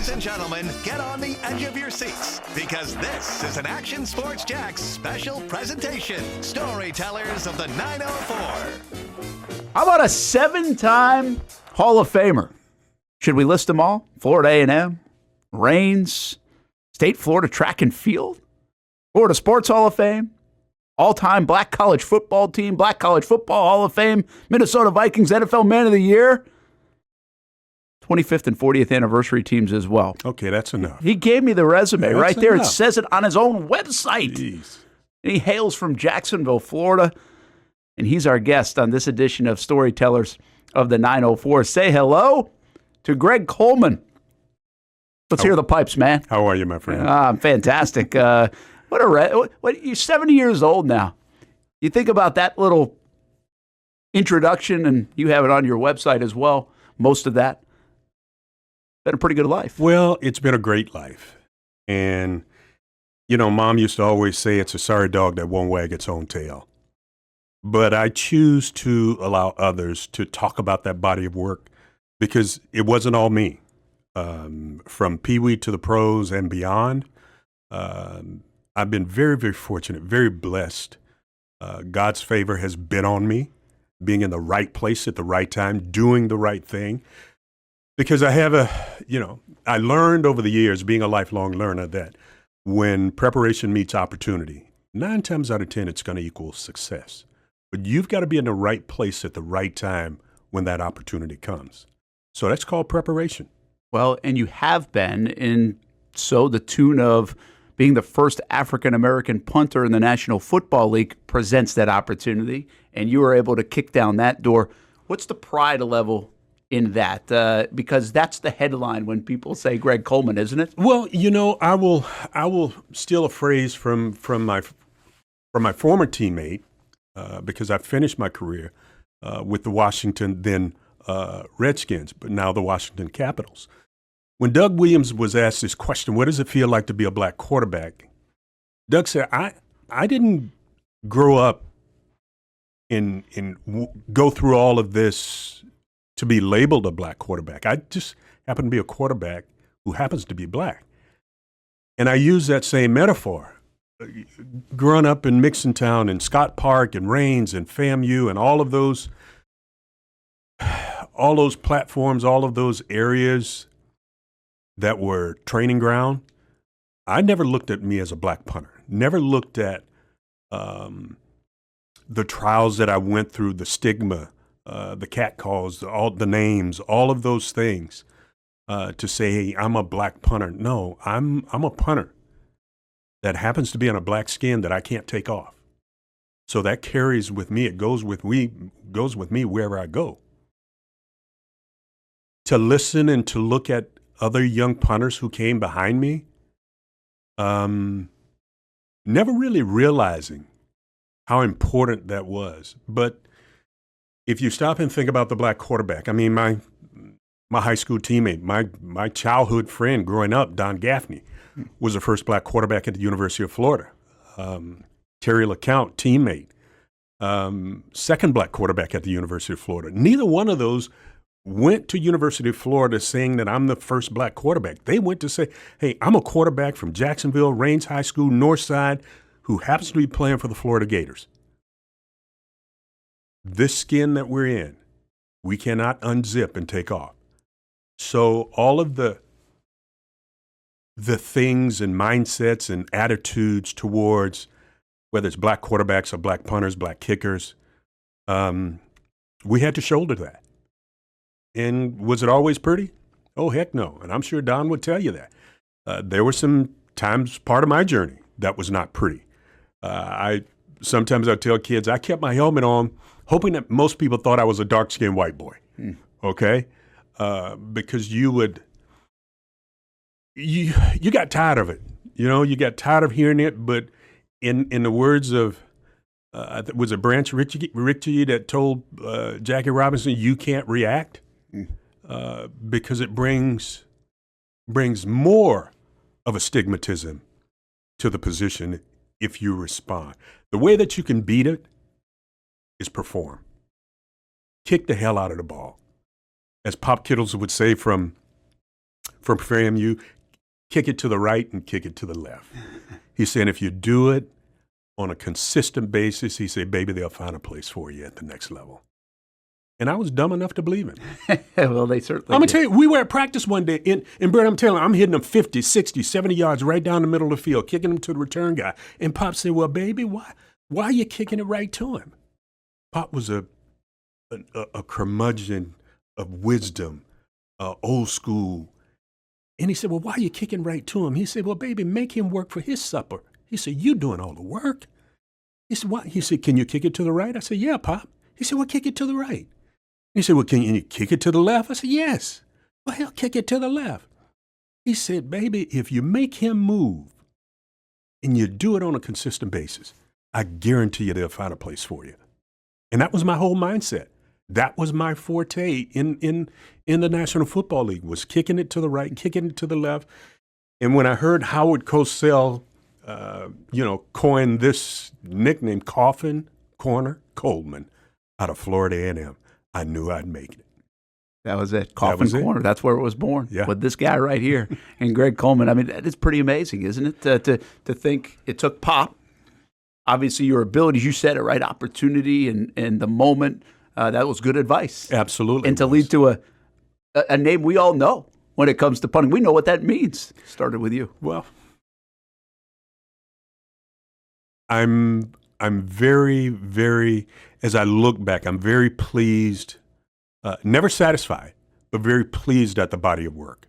Ladies and gentlemen, get on the edge of your seats because this is an Action Sports Jax special presentation. Storytellers of the 904. How about a 7-time Hall of Famer? Should we list them all? Florida A&M, Raines, State Florida Track and Field, Florida Sports Hall of Fame, all-time Black College Football Team, Black College Football Hall of Fame, Minnesota Vikings NFL Man of the Year, 25th and 40th anniversary teams as well. Okay, that's enough. He gave me the resume That's right there. enough. It says it on his own website. Jeez. And he hails from Jacksonville, Florida. And he's our guest on this edition of Storytellers of the 904. Say hello to Greg Coleman. Let's hear the pipes, man. How are you, my friend? I'm fantastic. You're 70 years old now. You think about that little introduction, and you have it on your website as well, most of that. Been a pretty good life. Well, it's been a great life. And, you know, Mom used to always say it's a sorry dog that won't wag its own tail. But I choose to allow others to talk about that body of work because it wasn't all me. From Pee Wee to the pros and beyond, I've been very, very fortunate, very blessed. God's favor has been on me, being in the right place at the right time, doing the right thing. Because I have I learned over the years, being a lifelong learner, that when preparation meets opportunity, 9 times out of 10, it's going to equal success. But you've got to be in the right place at the right time when that opportunity comes. So that's called preparation. Well, and you have been, in so the tune of being the first African-American punter in the National Football League presents that opportunity, and you were able to kick down that door. What's the pride level in that? Because that's the headline when people say Greg Coleman, isn't it? Well, you know, I will steal a phrase from my former teammate because I finished my career with the Washington then Redskins, but now the Washington Capitals. When Doug Williams was asked this question, what does it feel like to be a black quarterback? Doug said, I didn't grow up and go through all of this to be labeled a black quarterback. I just happen to be a quarterback who happens to be black. And I use that same metaphor. Growing up in Mixontown and Scott Park and Raines and FAMU and all of those platforms, all of those areas that were training ground, I never looked at me as a black punter. Never looked at the trials that I went through, the stigma, the catcalls, all the names, all of those things, to say, hey, I'm a black punter. No, I'm a punter that happens to be on a black skin that I can't take off. So that carries with me. It goes with me wherever I go. To listen and to look at other young punters who came behind me, never really realizing how important that was. But if you stop and think about the black quarterback, I mean, my high school teammate, my childhood friend growing up, Don Gaffney, was the first black quarterback at the University of Florida. Terry LeCount, teammate, second black quarterback at the University of Florida. Neither one of those went to University of Florida saying that I'm the first black quarterback. They went to say, hey, I'm a quarterback from Jacksonville, Raines High School, Northside, who happens to be playing for the Florida Gators. This skin that we're in, we cannot unzip and take off. So all of the things and mindsets and attitudes towards whether it's black quarterbacks or black punters, black kickers, we had to shoulder that. And was it always pretty? Oh, heck no. And I'm sure Don would tell you that. There were some times, part of my journey, that was not pretty. Sometimes I tell kids, I kept my helmet on, hoping that most people thought I was a dark-skinned white boy, okay? Because you got tired of it. You know, you got tired of hearing it, but in the words of, was it Branch Ritchie that told Jackie Robinson, you can't react? Because it brings more of a stigmatism to the position if you respond. The way that you can beat it is perform. Kick the hell out of the ball. As Pop Kittles would say from from FAMU, kick it to the right and kick it to the left. He said, if you do it on a consistent basis, he said, baby, they'll find a place for you at the next level. And I was dumb enough to believe it. Well, they certainly I'm going did. to tell you, we were at practice one day, and Brett, I'm telling you, I'm hitting them 50, 60, 70 yards right down the middle of the field, kicking them to the return guy. And Pop said, well, baby, why are you kicking it right to him? Pop was a curmudgeon of wisdom, old school. And he said, well, why are you kicking right to him? He said, well, baby, make him work for his supper. He said, you doing all the work. He said, what? He said, can you kick it to the right? I said, yeah, Pop. He said, well, kick it to the right. He said, well, can you kick it to the left? I said, yes. Well, he'll kick it to the left. He said, baby, if you make him move and you do it on a consistent basis, I guarantee you they'll find a place for you. And that was my whole mindset. That was my forte in the National Football League, was kicking it to the right, kicking it to the left. And when I heard Howard Cosell, coin this nickname, Coffin Corner Coleman, out of Florida A&M, I knew I'd make it. That was it. Coffin Corner. That's where it was born. Yeah. With this guy right here and Greg Coleman. I mean, that is pretty amazing, isn't it? To think it took Pop, obviously your abilities, you said it right, opportunity and the moment. That was good advice. Absolutely. And to lead to a name we all know when it comes to punting. We know what that means. Started with you. Well, I'm very, very, as I look back, I'm very pleased, never satisfied, but very pleased at the body of work.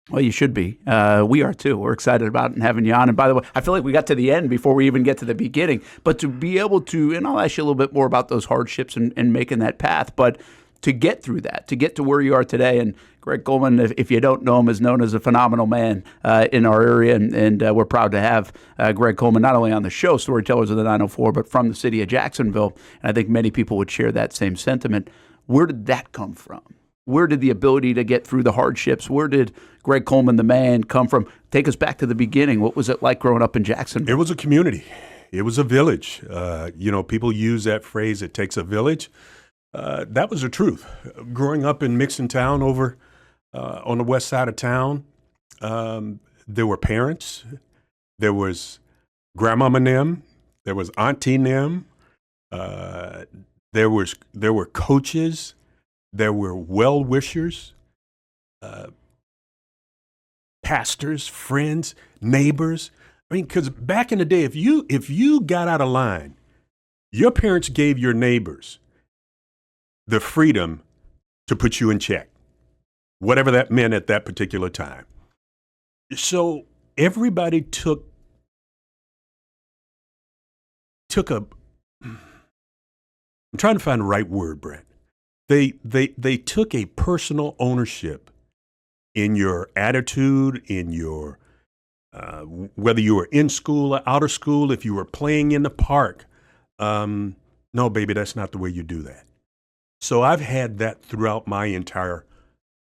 Well, you should be. We are too. We're excited about it and having you on. And by the way, I feel like we got to the end before we even get to the beginning. But to be able to, and I'll ask you a little bit more about those hardships and making that path, but to get through that, to get to where you are today. And Greg Coleman, if you don't know him, is known as a phenomenal man in our area. And we're proud to have Greg Coleman not only on the show, Storytellers of the 904, but from the city of Jacksonville. And I think many people would share that same sentiment. Where did that come from? Where did the ability to get through the hardships, where did Greg Coleman, the man, come from? Take us back to the beginning. What was it like growing up in Jacksonville? It was a community. It was a village. People use that phrase, it takes a village. That was the truth. Growing up in Mixon Town over on the west side of town, there were parents. There was Grandmama Nim. There was Auntie Nim. There were coaches. There were well-wishers, pastors, friends, neighbors. I mean, because back in the day, if you got out of line, your parents gave your neighbors the freedom to put you in check, whatever that meant at that particular time. So everybody took a, I'm trying to find the right word, Brent. They took a personal ownership in your attitude, in your whether you were in school or out of school, if you were playing in the park. No, baby, that's not the way you do that. So I've had that throughout my entire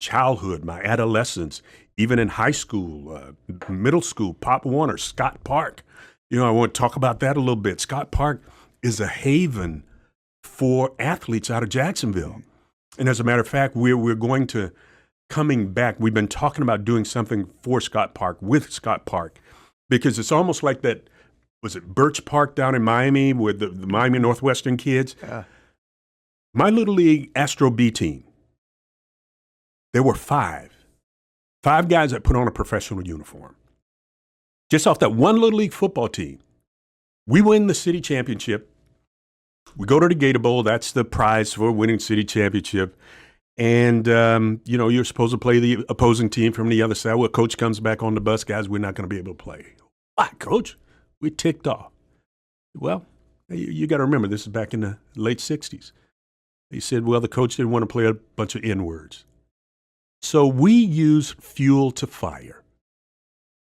childhood, my adolescence, even in high school, middle school. Pop Warner, Scott Park. I want to talk about that a little bit. Scott Park is a haven for athletes out of Jacksonville. And as a matter of fact, we're going to, coming back, we've been talking about doing something for Scott Park, with Scott Park, because it's almost like that, was it Birch Park down in Miami with the Miami Northwestern kids? Yeah. My Little League Astro B team, there were five guys that put on a professional uniform. Just off that one Little League football team, we win the city championship. We go to the Gator Bowl. That's the prize for winning city championship. And, you're supposed to play the opposing team from the other side. Well, coach comes back on the bus. Guys, we're not going to be able to play. Why, coach? We ticked off. Well, you got to remember, this is back in the late 60s. He said, well, the coach didn't want to play a bunch of N-words. So we use fuel to fire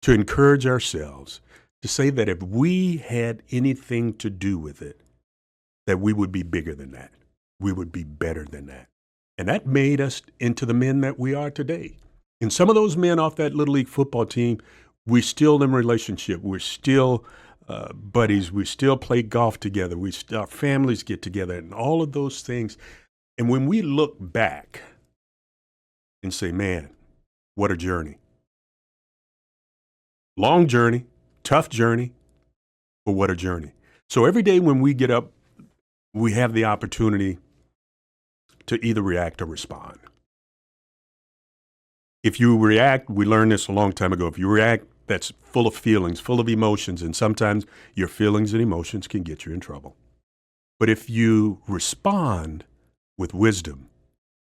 to encourage ourselves to say that if we had anything to do with it, that we would be bigger than that. We would be better than that. And that made us into the men that we are today. And some of those men off that Little League football team, we're still in relationship. We're still buddies. We still play golf together. Our families get together and all of those things. And when we look back and say, man, What a journey. Long journey, tough journey, but what a journey. So every day when we get up, we have the opportunity to either react or respond. If you react, we learned this a long time ago, if you react, that's full of feelings, full of emotions, and sometimes your feelings and emotions can get you in trouble. But if you respond with wisdom,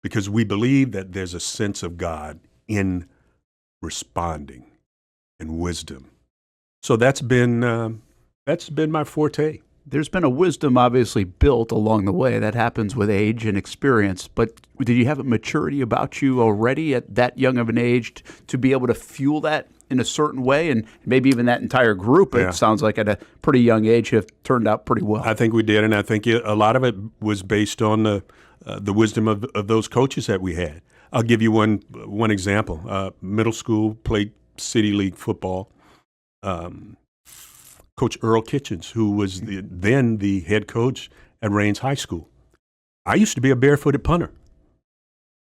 because we believe that there's a sense of God in responding and wisdom. So that's been my forte. There's been a wisdom obviously built along the way that happens with age and experience, but did you have a maturity about you already at that young of an age to be able to fuel that in a certain way? And maybe even that entire group, it sounds like at a pretty young age, have turned out pretty well. I think we did, and I think a lot of it was based on the wisdom of those coaches that we had. I'll give you one example. Middle school, played City League football. Coach Earl Kitchens, who was then the head coach at Raines High School. I used to be a barefooted punter.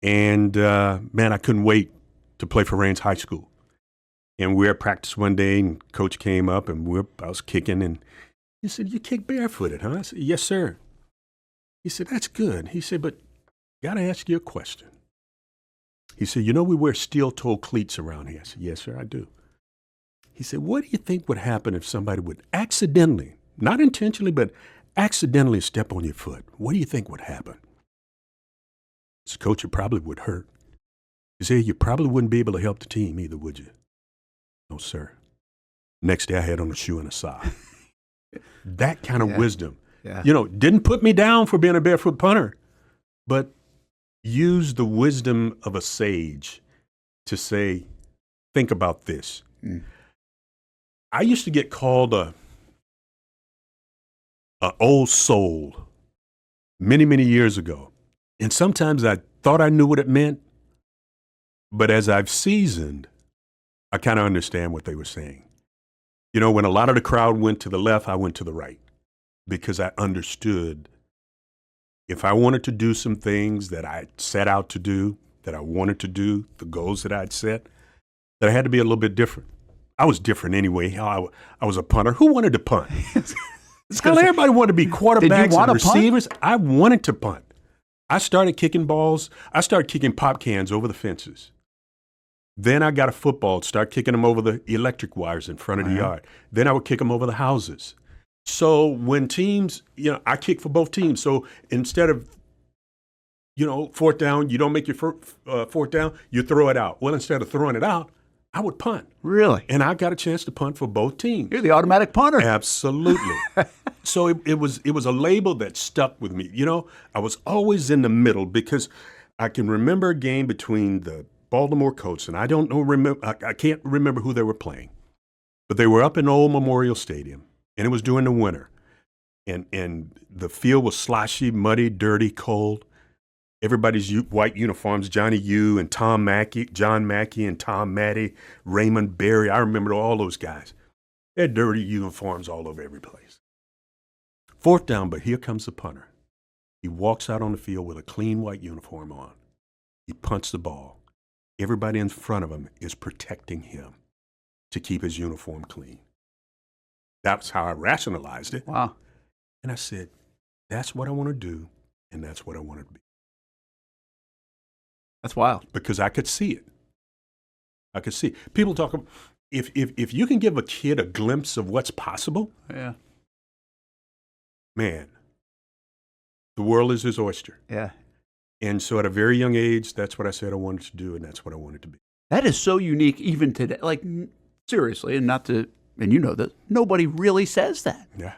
And, man, I couldn't wait to play for Raines High School. And we were at practice one day, and Coach came up, and I was kicking, and he said, "You kick barefooted, huh?" I said, "Yes, sir." He said, "That's good." He said, "But got to ask you a question." He said, "You know we wear steel-toe cleats around here." I said, "Yes, sir, I do." He said, "What do you think would happen if somebody would accidentally, not intentionally, but accidentally step on your foot? What do you think would happen?" I said, "Coach, it probably would hurt." He said, "You probably wouldn't be able to help the team either, would you?" "No, sir." Next day I had on a shoe and a sock. That kind of wisdom. Yeah. Didn't put me down for being a barefoot punter, but used the wisdom of a sage to say, think about this. I used to get called a old soul many, many years ago. And sometimes I thought I knew what it meant, but as I've seasoned, I kind of understand what they were saying. When a lot of the crowd went to the left, I went to the right because I understood if I wanted to do some things that I set out to do, that I wanted to do, the goals that I'd set, that I had to be a little bit different. I was different anyway. I was a punter. Who wanted to punt? Everybody wanted to be quarterbacks and receivers. I wanted to punt. I started kicking balls. I started kicking pop cans over the fences. Then I got a football, start kicking them over the electric wires in front of the yard. Then I would kick them over the houses. So when teams, I kick for both teams. So instead of, fourth down, you don't make your fourth down, you throw it out. Well, instead of throwing it out, I would punt. Really? And I got a chance to punt for both teams. You're the automatic punter. Absolutely. So it was a label that stuck with me. I was always in the middle because I can remember a game between the Baltimore Colts, and I can't remember who they were playing, but they were up in Old Memorial Stadium, and it was during the winter, and the field was sloshy, muddy, dirty, cold. Everybody's white uniforms, Johnny U and John Mackey and Tom Matty, Raymond Berry. I remember all those guys. They had dirty uniforms all over every place. Fourth down, but here comes the punter. He walks out on the field with a clean white uniform on. He punts the ball. Everybody in front of him is protecting him to keep his uniform clean. That's how I rationalized it. Wow. And I said, that's what I want to do, and that's what I want to be. That's wild. Because I could see it. I could see it. People talk about, if you can give a kid a glimpse of what's possible, man, the world is his oyster. Yeah. And so at a very young age, that's what I said I wanted to do, and that's what I wanted to be. That is so unique even today. Like, seriously, and you know that, nobody really says that. Yeah.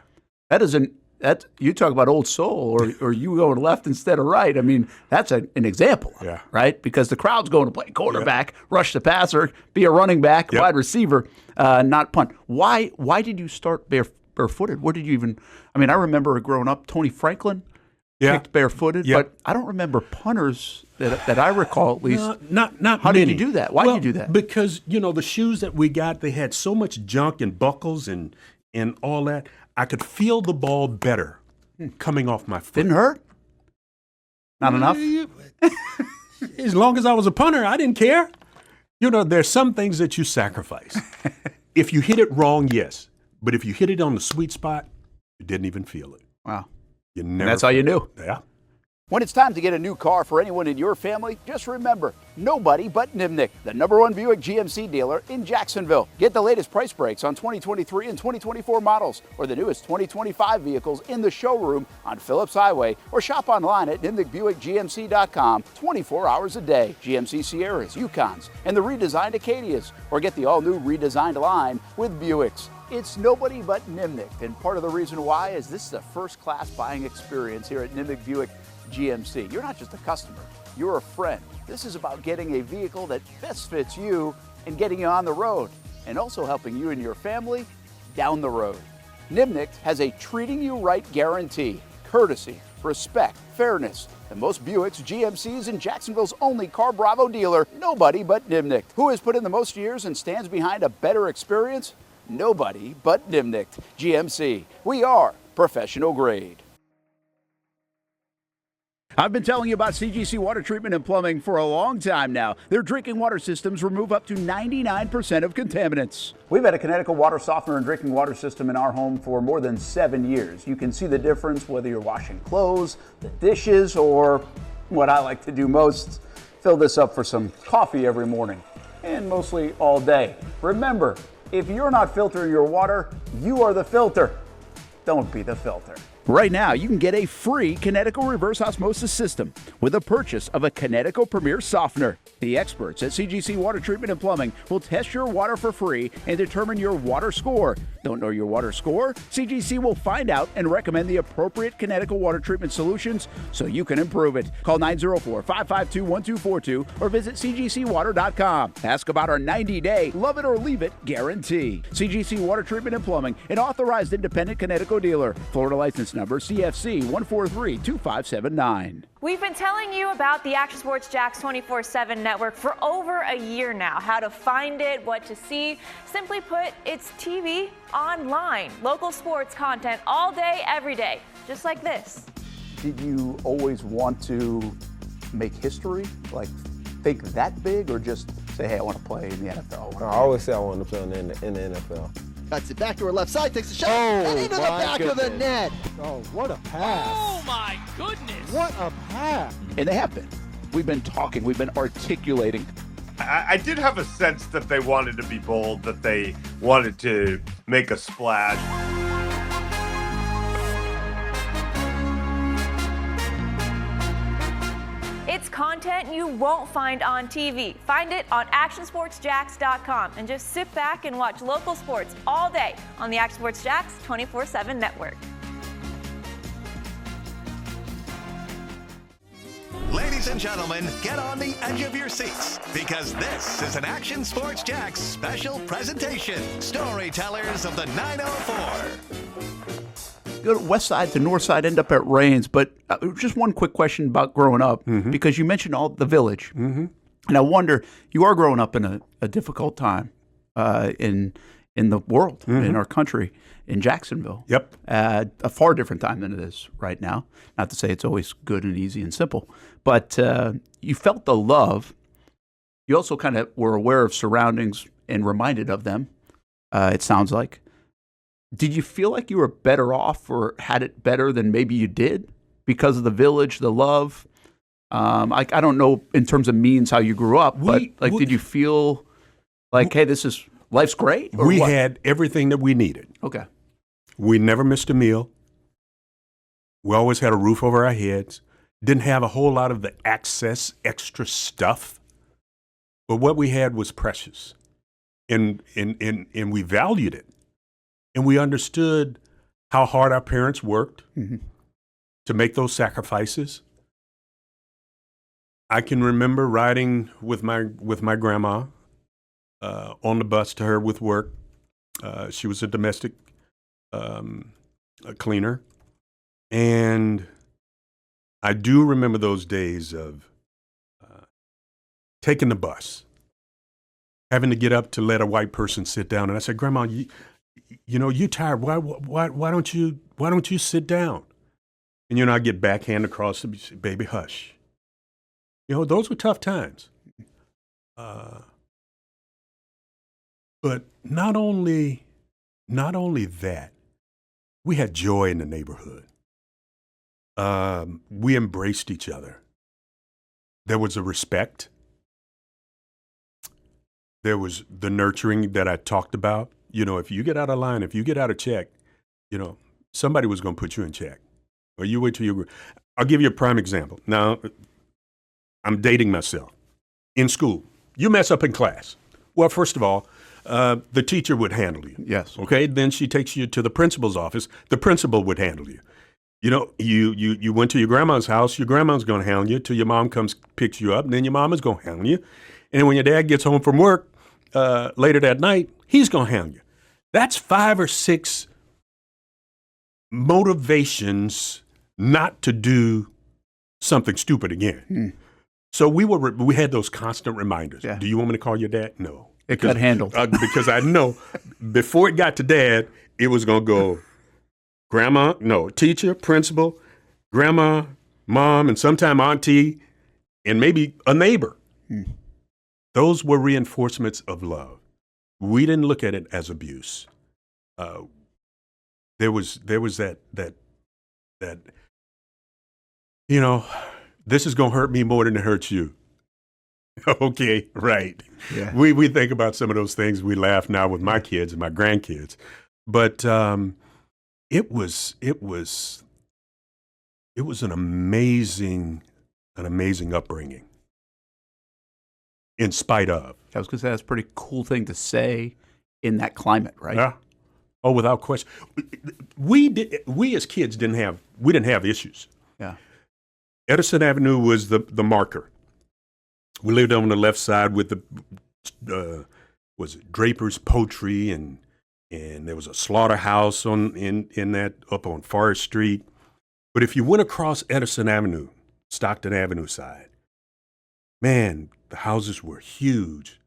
You talk about old soul or you going left instead of right. I mean, that's an example, right? Because the crowd's going to play quarterback, rush the passer, be a running back, wide receiver, not punt. Why did you start barefooted? What did you even, I remember growing up, Tony Franklin kicked barefooted, but I don't remember punters that I recall at least. Not How many. did you do that? Why did you do that? Because, the shoes that we got, they had so much junk and buckles and all that. I could feel the ball better coming off my foot. Didn't hurt? Not enough? As long as I was a punter, I didn't care. You know, there's some things that you sacrifice. If you hit it wrong, yes. But if you hit it on the sweet spot, you didn't even feel it. Wow. You And never. that's all you knew. Yeah. When it's time to get a new car for anyone in your family, just remember, nobody but Nimnick, the #1 Buick GMC dealer in Jacksonville. Get the latest price breaks on 2023 and 2024 models or the newest 2025 vehicles in the showroom on Phillips Highway or shop online at nimnickbuickgmc.com 24 hours a day. GMC Sierras, Yukons, and the redesigned Acadias, or get the all-new redesigned line with Buicks. It's nobody but Nimnick, and part of the reason why is this is a first-class buying experience here at Nimnick Buick GMC. You're not just a customer, you're a friend. This is about getting a vehicle that best fits you and getting you on the road, and also helping you and your family down the road. Nimnick has a treating you right guarantee, courtesy, respect, fairness. The most Buicks, GMCs, and Jacksonville's only Car Bravo dealer, nobody but Nimnick. Who has put in the most years and stands behind a better experience? Nobody but Nimnick. GMC. We are professional grade. I've been telling you about CGC Water Treatment and Plumbing for a long time now. Their drinking water systems remove up to 99% of contaminants. We've had a Connecticut water softener and drinking water system in our home for more than 7 years. You can see the difference whether you're washing clothes, the dishes, or what I like to do most, fill this up for some coffee every morning, and mostly all day. Remember, if you're not filtering your water, you are the filter. Don't be the filter. Right now, you can get a free Connecticut reverse osmosis system with the purchase of a Connecticut Premier Softener. The experts at CGC Water Treatment and Plumbing will test your water for free and determine your water score. Don't know your water score? CGC will find out and recommend the appropriate Connecticut water treatment solutions so you can improve it. Call 904-552-1242 or visit cgcwater.com. Ask about our 90-day love it or leave it guarantee. CGC Water Treatment and Plumbing, an authorized independent Connecticut dealer. Florida license number CFC 1432579. We've been telling you about the Action Sports Jax 24/7 network for over a year now. How to find it, what to see. Simply put, it's TV online. Local sports content all day, every day, just like this. Did you always want to make history? Like, think that big, or just say, hey, I want to play in the NFL? I always say I wanted to play in the NFL. Cuts it back to her left side, takes a shot, Oh, and into the my back of the goodness. net. Oh, what a pass. Oh my goodness! What a pass. And they have been. We've been talking, we've been articulating. I did have a sense that they wanted to be bold, that they wanted to make a splash. It's content you won't find on TV. Find it on actionsportsjax.com and just sit back and watch local sports all day on the Action Sports Jax 24/7 network. Ladies and gentlemen, get on the edge of your seats because this is an Action Sports Jax special presentation. Storytellers of the 904. Go to west side to north side, end up at Rains. But just one quick question about growing up, because you mentioned all the village. And I wonder, you are growing up in a difficult time in the world, in our country, in Jacksonville. Yep. A far different time than it is right now. Not to say it's always good and easy and simple, but you felt the love. You also kind of were aware of surroundings and reminded of them, it sounds like. Did you feel like you were better off or had it better than maybe you did because of the village, the love? I don't know in terms of means how you grew up, but did you feel like, hey, life's great? Or We what? had everything that we needed. Okay. We never missed a meal. We always had a roof over our heads. Didn't have a whole lot of the extra stuff. But what we had was precious. And we valued it. And we understood how hard our parents worked to make those sacrifices. I can remember riding with my grandma on the bus to her with work. She was a domestic cleaner. And I do remember those days of taking the bus, having to get up to let a white person sit down. And I said, Grandma, you tired. Why don't you sit down? And I get backhand across the baby, hush. Those were tough times. But not only that, we had joy in the neighborhood. We embraced each other. There was a respect. There was the nurturing that I talked about. You know, if you get out of line, if you get out of check, you know, somebody was going to put you in check. Or you wait till you. I'll give you a prime example. Now, I'm dating myself. In school, you mess up in class. Well, first of all, the teacher would handle you. Yes. Okay. Then she takes you to the principal's office. The principal would handle you. You know, you went to your grandma's house. Your grandma's going to handle you till your mom comes, picks you up, and then your mama's going to handle you. And then when your dad gets home from work later that night, he's going to handle you. That's 5 or 6 motivations not to do something stupid again. So we had those constant reminders. Yeah. Do you want me to call your dad? No. It got handled. Because I know before it got to dad, it was going to go grandma, no, teacher, principal, grandma, mom, and sometime auntie, and maybe a neighbor. Those were reinforcements of love. We didn't look at it as abuse. There was that you know, this is going to hurt me more than it hurts you. Okay, right. Yeah. We think about some of those things. We laugh now with my kids and my grandkids, but it was an amazing upbringing. In spite of, I was going to say that's a pretty cool thing to say in that climate, right? yeah. Oh, without question. We as kids didn't have issues. Yeah. Edison Avenue was the marker. We lived on the left side with was it Draper's Poultry, and there was a slaughterhouse in that up on Forest Street. But if you went across Edison Avenue, Stockton Avenue side, man, the houses were huge.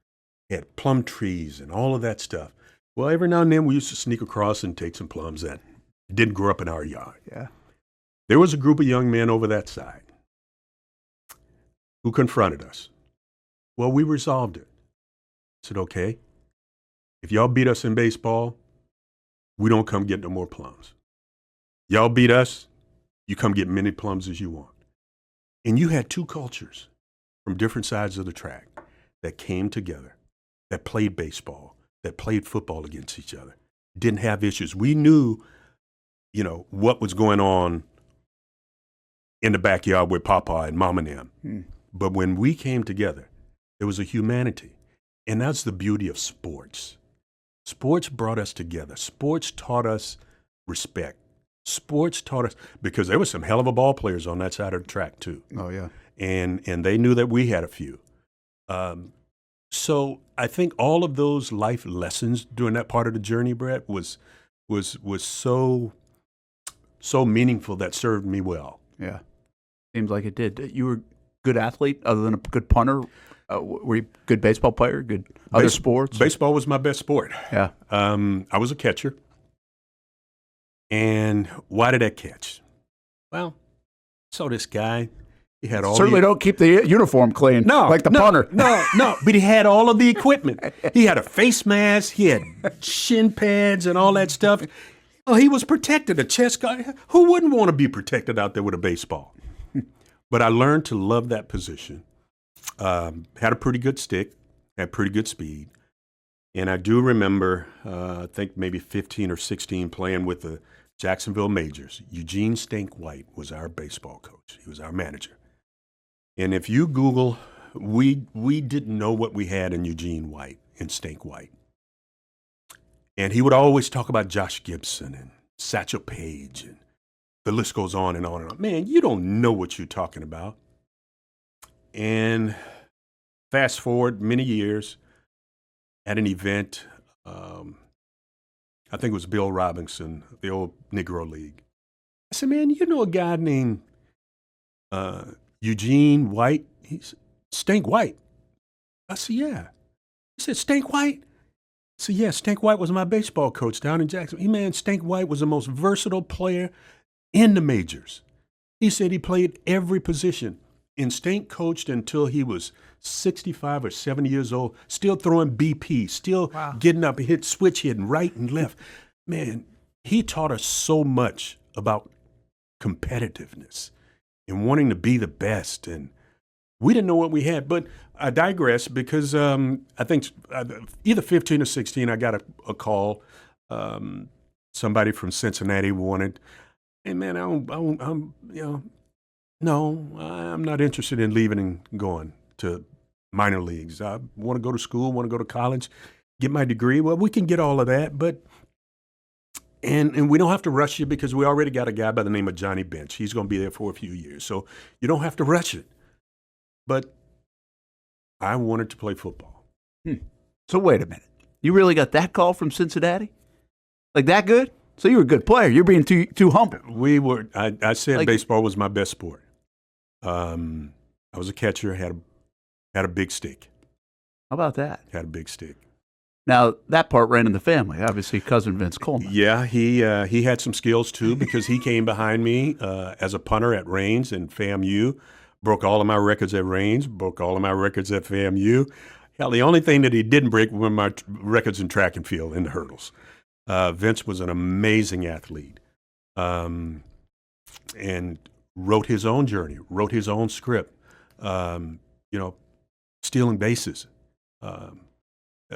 They had plum trees and all of that stuff. Well, every now and then we used to sneak across and take some plums that didn't grow up in our yard. Yeah. There was a group of young men over that side who confronted us. Well, we resolved it. I said, okay, if y'all beat us in baseball, we don't come get no more plums. Y'all beat us, you come get many plums as you want. And you had 2 cultures from different sides of the track that came together, that played baseball, that played football against each other, didn't have issues. We knew, you know, what was going on in the backyard with Papa and Mama and them. But when we came together, there was a humanity. And that's the beauty of sports. Sports brought us together. Sports taught us respect. Sports taught us, because there were some hell of a ball players on that side of the track too. Oh, yeah. And they knew that we had a few. So I think all of those life lessons during that part of the journey, Brett, was so meaningful, that served me well. Yeah. Seems like it did. You were a good athlete other than a good punter? Were you a good baseball player, good other sports? Baseball was my best sport. Yeah. I was a catcher. And why did I catch? Well, saw this guy. He had all Certainly don't keep the uniform clean like the punter. No, but he had all of the equipment. He had a face mask. He had shin pads and all that stuff. Oh, he was protected, a chest guard. Who wouldn't want to be protected out there with a baseball? But I learned to love that position. Had a pretty good stick, had pretty good speed. And I do remember, I think maybe 15 or 16 playing with the Jacksonville Majors. Eugene Stink White was our baseball coach. He was our manager. And if you Google, we didn't know what we had in Eugene White and Stink White. And he would always talk about Josh Gibson and Satchel Paige, and the list goes on and on and on. Man, you don't know what you're talking about. And fast forward many years, at an event, I think it was Bill Robinson, the old Negro League. I said, man, you know a guy named Eugene White? He's Stink White. I said, yeah. He said, Stink White? I said, yeah, Stink White was my baseball coach down in Jacksonville. Man, Stink White was the most versatile player in the majors. He said he played every position. instinct coached until he was 65 or 70 years old, still throwing BP, still getting up and switch hitting right and left. Man, he taught us so much about competitiveness and wanting to be the best. And we didn't know what we had. But I digress because I think either 15 or 16, I got a call. Somebody from Cincinnati wanted, hey, man, I'm not interested in leaving and going to minor leagues. I want to go to school, want to go to college, get my degree. Well, we can get all of that, but and we don't have to rush you because we already got a guy by the name of Johnny Bench. He's going to be there for a few years, so you don't have to rush it. But I wanted to play football. So wait a minute. You really got that call from Cincinnati? Like that good? So you were a good player. You're being too humble. We were. I said baseball was my best sport. I was a catcher. Had a big stick. How about that? Had a big stick. Now that part ran in the family. Obviously, cousin Vince Coleman. Yeah, he had some skills too because he came behind me as a punter at Reigns and FAMU. Broke all of my records at Reigns. Broke all of my records at FAMU. Hell, the only thing that he didn't break were my records in track and field in the hurdles. Vince was an amazing athlete and wrote his own journey, wrote his own script, stealing bases.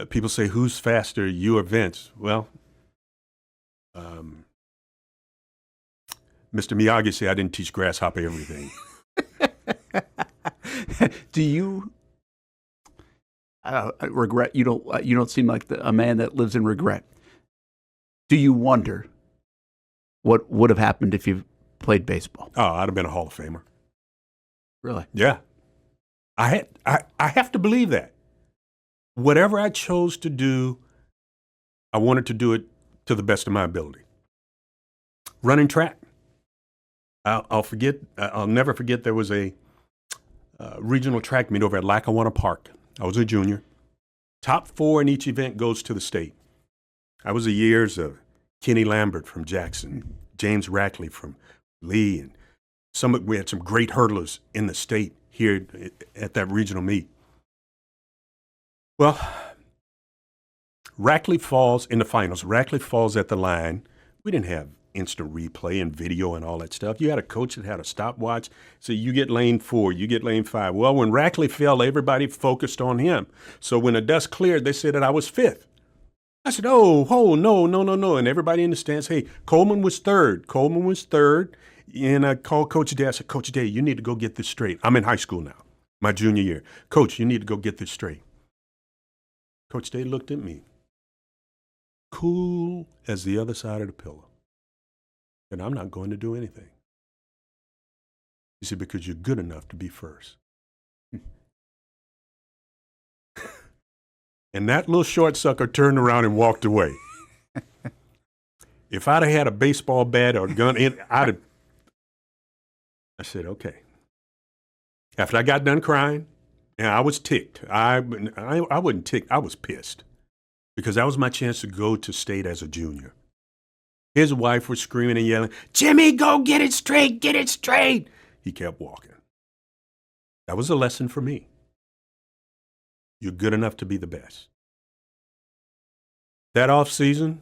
People say, who's faster, you or Vince? Well, Mr. Miyagi said I didn't teach Grasshopper everything. Do you regret? You don't seem like a man that lives in regret. Do you wonder what would have happened if you played baseball? Oh, I'd have been a Hall of Famer. Really? Yeah. I have to believe that. Whatever I chose to do, I wanted to do it to the best of my ability. Running track. I'll never forget there was a regional track meet over at Lackawanna Park. I was a junior. Top 4 in each event goes to the state. I was the years of Kenny Lambert from Jackson, James Rackley from Lee, and we had some great hurdlers in the state here at that regional meet. Well, Rackley falls in the finals. Rackley falls at the line. We didn't have instant replay and video and all that stuff. You had a coach that had a stopwatch. So you get lane 4, you get lane 5. Well, when Rackley fell, everybody focused on him. So when the dust cleared, they said that I was 5th. I said, no. And everybody in the stands, hey, Coleman was 3rd. And I called Coach Day. I said, Coach Day, you need to go get this straight. I'm in high school now, my junior year. Coach, you need to go get this straight. Coach Day looked at me, cool as the other side of the pillow. And I'm not going to do anything. He said, because you're good enough to be first. And that little short sucker turned around and walked away. If I'd have had a baseball bat or a gun, I said, okay. After I got done crying, and I was ticked. I wasn't ticked. I was pissed because that was my chance to go to state as a junior. His wife was screaming and yelling, Jimmy, go get it straight, get it straight. He kept walking. That was a lesson for me. You're good enough to be the best. That off season,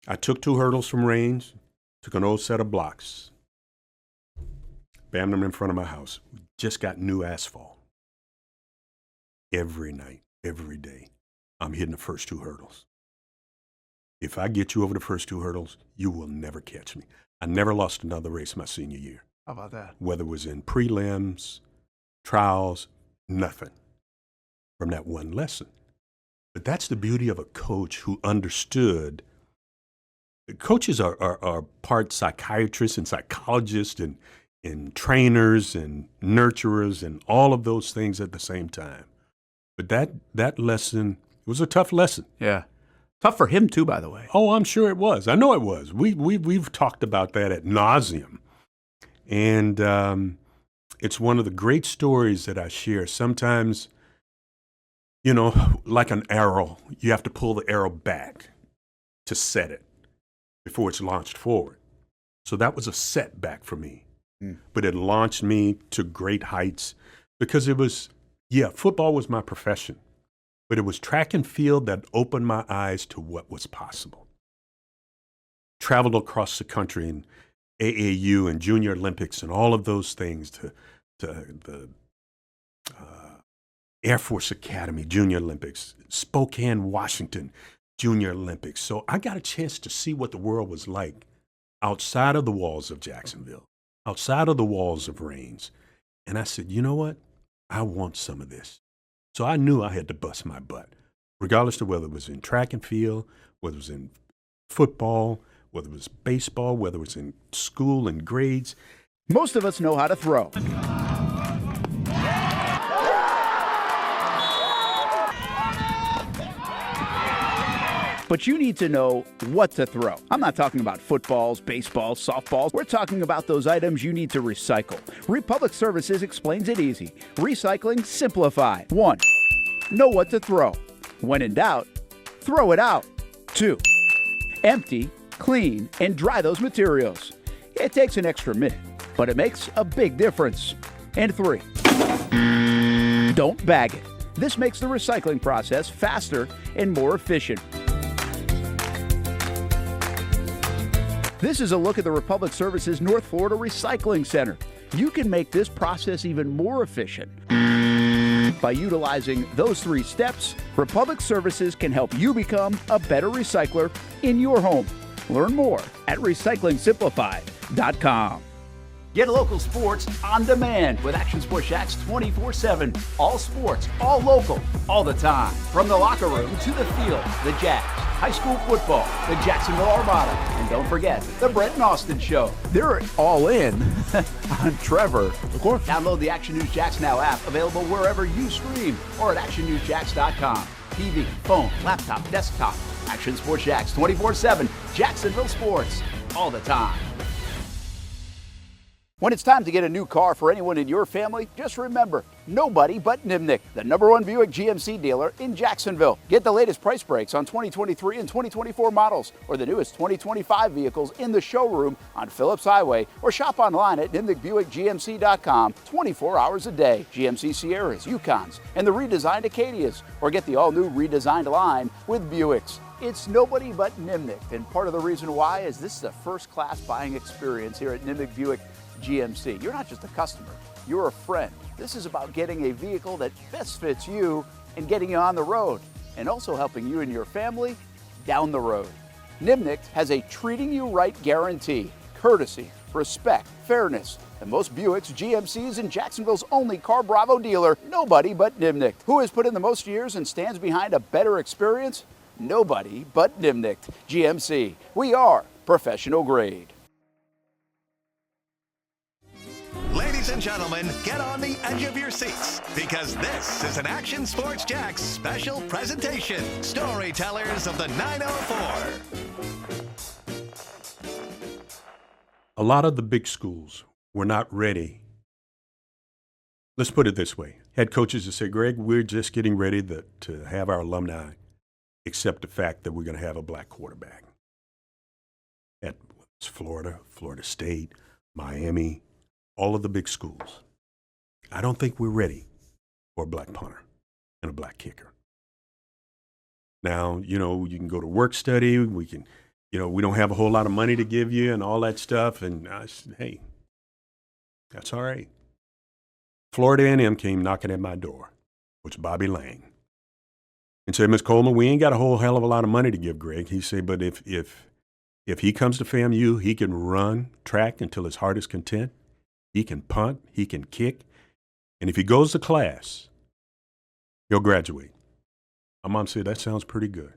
I took 2 hurdles from Reigns, took an old set of blocks, bammed them in front of my house. We just got new asphalt. Every night, every day, I'm hitting the first 2 hurdles. If I get you over the first 2 hurdles, you will never catch me. I never lost another race my senior year. How about that? Whether it was in prelims, trials, nothing from that one lesson. But that's the beauty of a coach who understood. Coaches are part psychiatrists and psychologists and trainers and nurturers and all of those things at the same time. But that lesson, it was a tough lesson. Yeah. Tough for him too, by the way. Oh, I'm sure it was. I know it was. We've talked about that ad nauseum. And it's one of the great stories that I share. Sometimes, like an arrow, you have to pull the arrow back to set it before it's launched forward. So that was a setback for me. but it launched me to great heights because football was my profession, but it was track and field that opened my eyes to what was possible. Traveled across the country in AAU and Junior Olympics and all of those things to the Air Force Academy Junior Olympics, Spokane, Washington Junior Olympics. So I got a chance to see what the world was like outside of the walls of Jacksonville, outside of the walls of Raines. And I said, you know what? I want some of this. So I knew I had to bust my butt, regardless of whether it was in track and field, whether it was in football, whether it was baseball, whether it was in school and grades. Most of us know how to throw. But you need to know what to throw. I'm not talking about footballs, baseballs, softballs. We're talking about those items you need to recycle. Republic Services explains it easy. Recycling simplified. 1. Know what to throw. When in doubt, throw it out. 2. Empty, clean, and dry those materials. It takes an extra minute, but it makes a big difference. And 3. Don't bag it. This makes the recycling process faster and more efficient. This is a look at the Republic Services North Florida Recycling Center. You can make this process even more efficient. By utilizing those 3 steps, Republic Services can help you become a better recycler in your home. Learn more at recyclingsimplified.com. Get local sports on demand with Action Sports Jacks 24/7. All sports, all local, all the time. From the locker room to the field, the Jacks, high school football, the Jacksonville Armada, and don't forget the Brett and Austin Show. They're all in on Trevor. Of course. Download the Action News Jacks Now app, available wherever you stream or at actionnewsjacks.com. TV, phone, laptop, desktop. Action Sports Jacks 24/7. Jacksonville sports, all the time. When it's time to get a new car for anyone in your family, just remember, nobody but Nimnick, the #1 Buick GMC dealer in Jacksonville. Get the latest price breaks on 2023 and 2024 models or the newest 2025 vehicles in the showroom on Phillips Highway or shop online at nimnickbuickgmc.com 24 hours a day. GMC Sierras, Yukons, and the redesigned Acadias, or get the all-new redesigned line with Buicks. It's nobody but Nimnick, and part of the reason why is this is a first-class buying experience here at Nimnick Buick GMC. You're not just a customer, you're a friend. This is about getting a vehicle that best fits you and getting you on the road, and also helping you and your family down the road. Nimnick has a treating you right guarantee, courtesy, respect, fairness, and most Buicks, GMCs, and Jacksonville's only Car Bravo dealer, nobody but Nimnick. Who has put in the most years and stands behind a better experience? Nobody but Nimnick. GMC. We are professional grade. Ladies and gentlemen, get on the edge of your seats because this is an Action Sports Jacks special presentation. Storytellers of the 904. A lot of the big schools were not ready. Let's put it this way. Head coaches that say, Greg, we're just getting ready to have our alumni accept the fact that we're going to have a black quarterback. At Florida, Florida State, Miami, all of the big schools. I don't think we're ready for a black punter and a black kicker. Now, you can go to work study. We can, we don't have a whole lot of money to give you and all that stuff. And I said, hey, that's all right. Florida A&M came knocking at my door, which is Bobby Lang, and said, Ms. Coleman, we ain't got a whole hell of a lot of money to give Greg. He said, but if he comes to FAMU, he can run track until his heart is content. He can punt, he can kick, and if he goes to class, he'll graduate. My mom said, that sounds pretty good.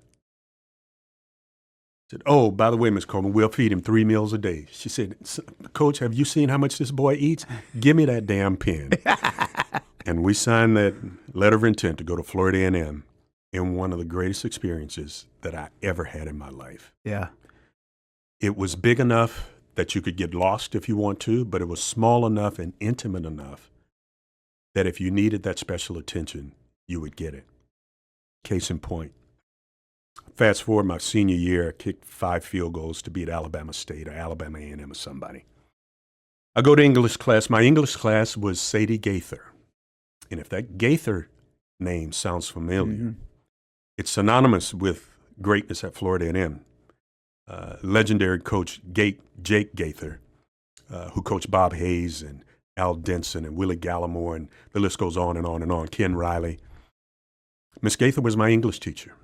I said, oh, by the way, Ms. Coleman, we'll feed him 3 meals a day. She said, Coach, have you seen how much this boy eats? Give me that damn pen. And we signed that letter of intent to go to Florida A&M in one of the greatest experiences that I ever had in my life. Yeah. It was big enough that you could get lost if you want to, but it was small enough and intimate enough that if you needed that special attention, you would get it. Case in point. Fast forward my senior year, I kicked 5 field goals to beat Alabama State or Alabama A&M or somebody. I go to English class. My English class was Sadie Gaither. And if that Gaither name sounds familiar, it's synonymous with greatness at Florida A&M. Legendary coach Jake Gaither, who coached Bob Hayes and Al Denson and Willie Gallimore, and the list goes on and on and on, Ken Riley. Miss Gaither was my English teacher.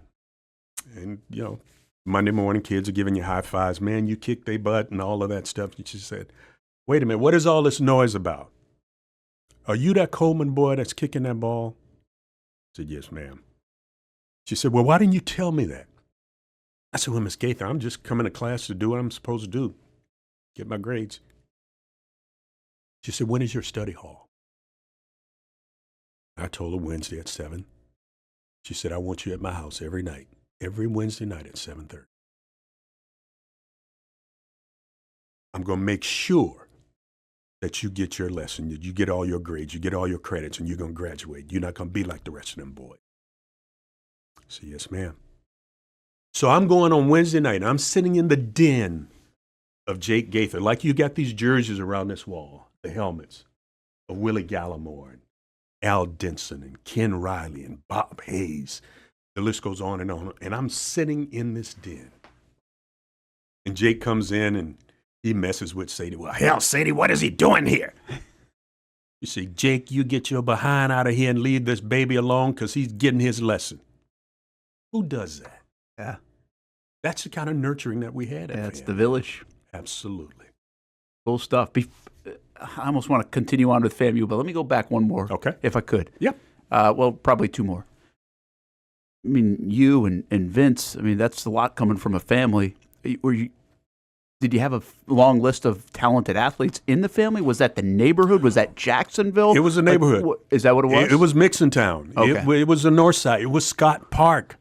And, you know, Monday morning, kids are giving you high fives. Man, you kicked their butt and all of that stuff. And she said, wait a minute, what is all this noise about? Are you that Coleman boy that's kicking that ball? I said, yes, ma'am. She said, well, why didn't you tell me that? I said, well, Miss Gaither, I'm just coming to class to do what I'm supposed to do, get my grades. She said, when is your study hall? I told her Wednesday at 7. She said, I want you at my house every night, every Wednesday night at 7:30. I'm going to make sure that you get your lesson, that you get all your grades, you get all your credits, and you're going to graduate. You're not going to be like the rest of them boys. I said, yes, ma'am. So I'm going on Wednesday night. I'm sitting in the den of Jake Gaither, like you got these jerseys around this wall, the helmets of Willie Gallimore and Al Denson and Ken Riley and Bob Hayes. The list goes on. And I'm sitting in this den. And Jake comes in and he messes with Sadie. Well, hell, Sadie, what is he doing here? You see, Jake, you get your behind out of here and leave this baby alone because he's getting his lesson. Who does that? Yeah. That's the kind of nurturing that we had at That's FAMU. the village. Absolutely. Cool stuff. I almost want to continue on with FAMU, but let me go back one more, Okay. if I could. Yep. Well, probably two more. I mean, you and Vince, I mean, that's a lot coming from a family. Did you have a long list of talented athletes in the family? Was that the neighborhood? Was that Jacksonville? It was a neighborhood. Is that what it was? It was Mixontown. Okay. It was the north side. It was Scott Park.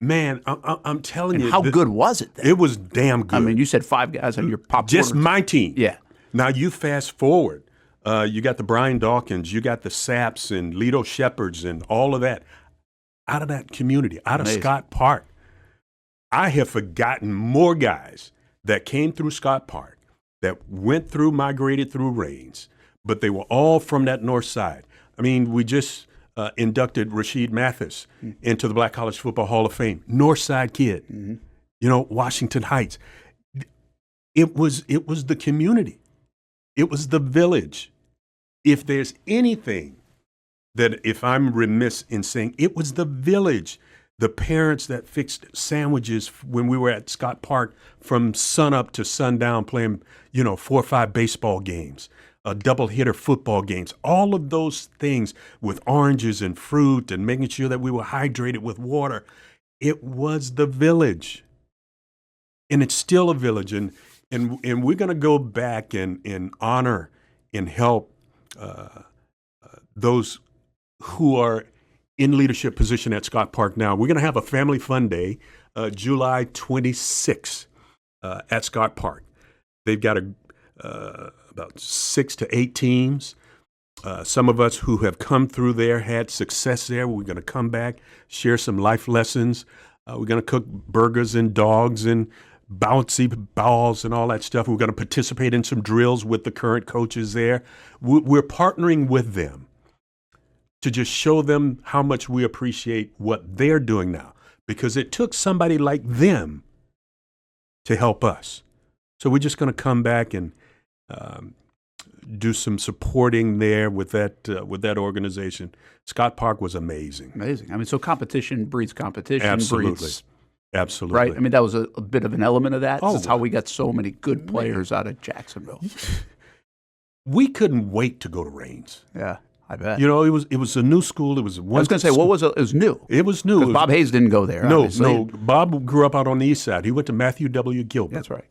Man, I'm telling And you. how good was it then? It was damn good. I mean, you said 5 guys on your pop. Just my team. Yeah. Now you fast forward. You got the Brian Dawkins, you got the Saps and Leto Shepherds and all of that out of that community, out Amazing. of Scott Park. I have forgotten more guys that came through Scott Park, that migrated through Rains, but they were all from that north side. I mean, we just inducted Rasheed Mathis into the Black College Football Hall of Fame. North side kid, you know, Washington Heights. It was the community. It was the village. If there's anything that, if I'm remiss in saying, it was the village. The parents that fixed sandwiches when we were at Scott Park from sunup to sundown playing, 4 or 5 baseball games, double hitter football games, all of those things with oranges and fruit and making sure that we were hydrated with water. It was the village. And it's still a village. And we're going to go back and honor and help those who are in leadership position at Scott Park now. We're going to have a family fun day, July 26th at Scott Park. They've got about 6 to 8 teams. Some of us who have come through there had success there. We're going to come back, share some life lessons. We're going to cook burgers and dogs and bouncy balls and all that stuff. We're going to participate in some drills with the current coaches there. We're partnering with them to just show them how much we appreciate what they're doing now, because it took somebody like them to help us. So we're just going to come back and do some supporting there with that organization. Scott Park was amazing. Amazing. I mean, so competition breeds competition. Absolutely. Absolutely. Right? I mean, that was a bit of an element of that. Oh, That's how we got so many good players out of Jacksonville. We couldn't wait to go to Rains. Yeah. I bet. It was a new school. It was I was going to say, what was it? It was new. It was new. Because Bob Hayes didn't go there. No. Obviously. Bob grew up out on the east side. He went to Matthew W. Gilbert. That's right.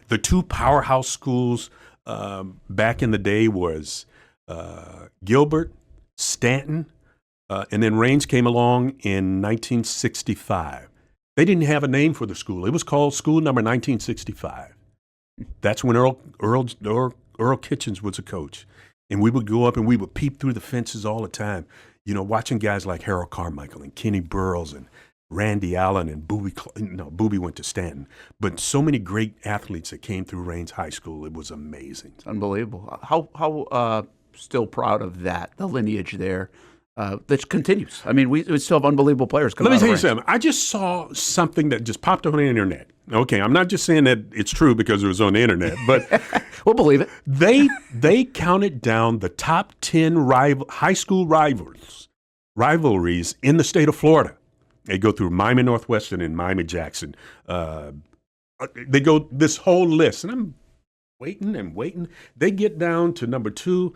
The 2 powerhouse schools back in the day was Gilbert, Stanton, and then Rains came along in 1965. They didn't have a name for the school. It was called School Number 1965. That's when Earl Kitchens was a coach. And we would go up and we would peep through the fences all the time, watching guys like Harold Carmichael and Kenny Burroughs and Randy Allen and Booby went to Stanton, but so many great athletes that came through Raines High School. It was amazing. It's unbelievable. How still proud of that, the lineage there that continues. I mean, we still have unbelievable players coming Let me out tell you of Raines. something. I just saw something that just popped up on the internet. Okay, I'm not just saying that it's true because it was on the internet, but We'll believe it. they counted down the top 10 high school rivalries in the state of Florida. They go through Miami Northwestern and Miami Jackson. They go this whole list, and I'm waiting and waiting. They get down to number 2.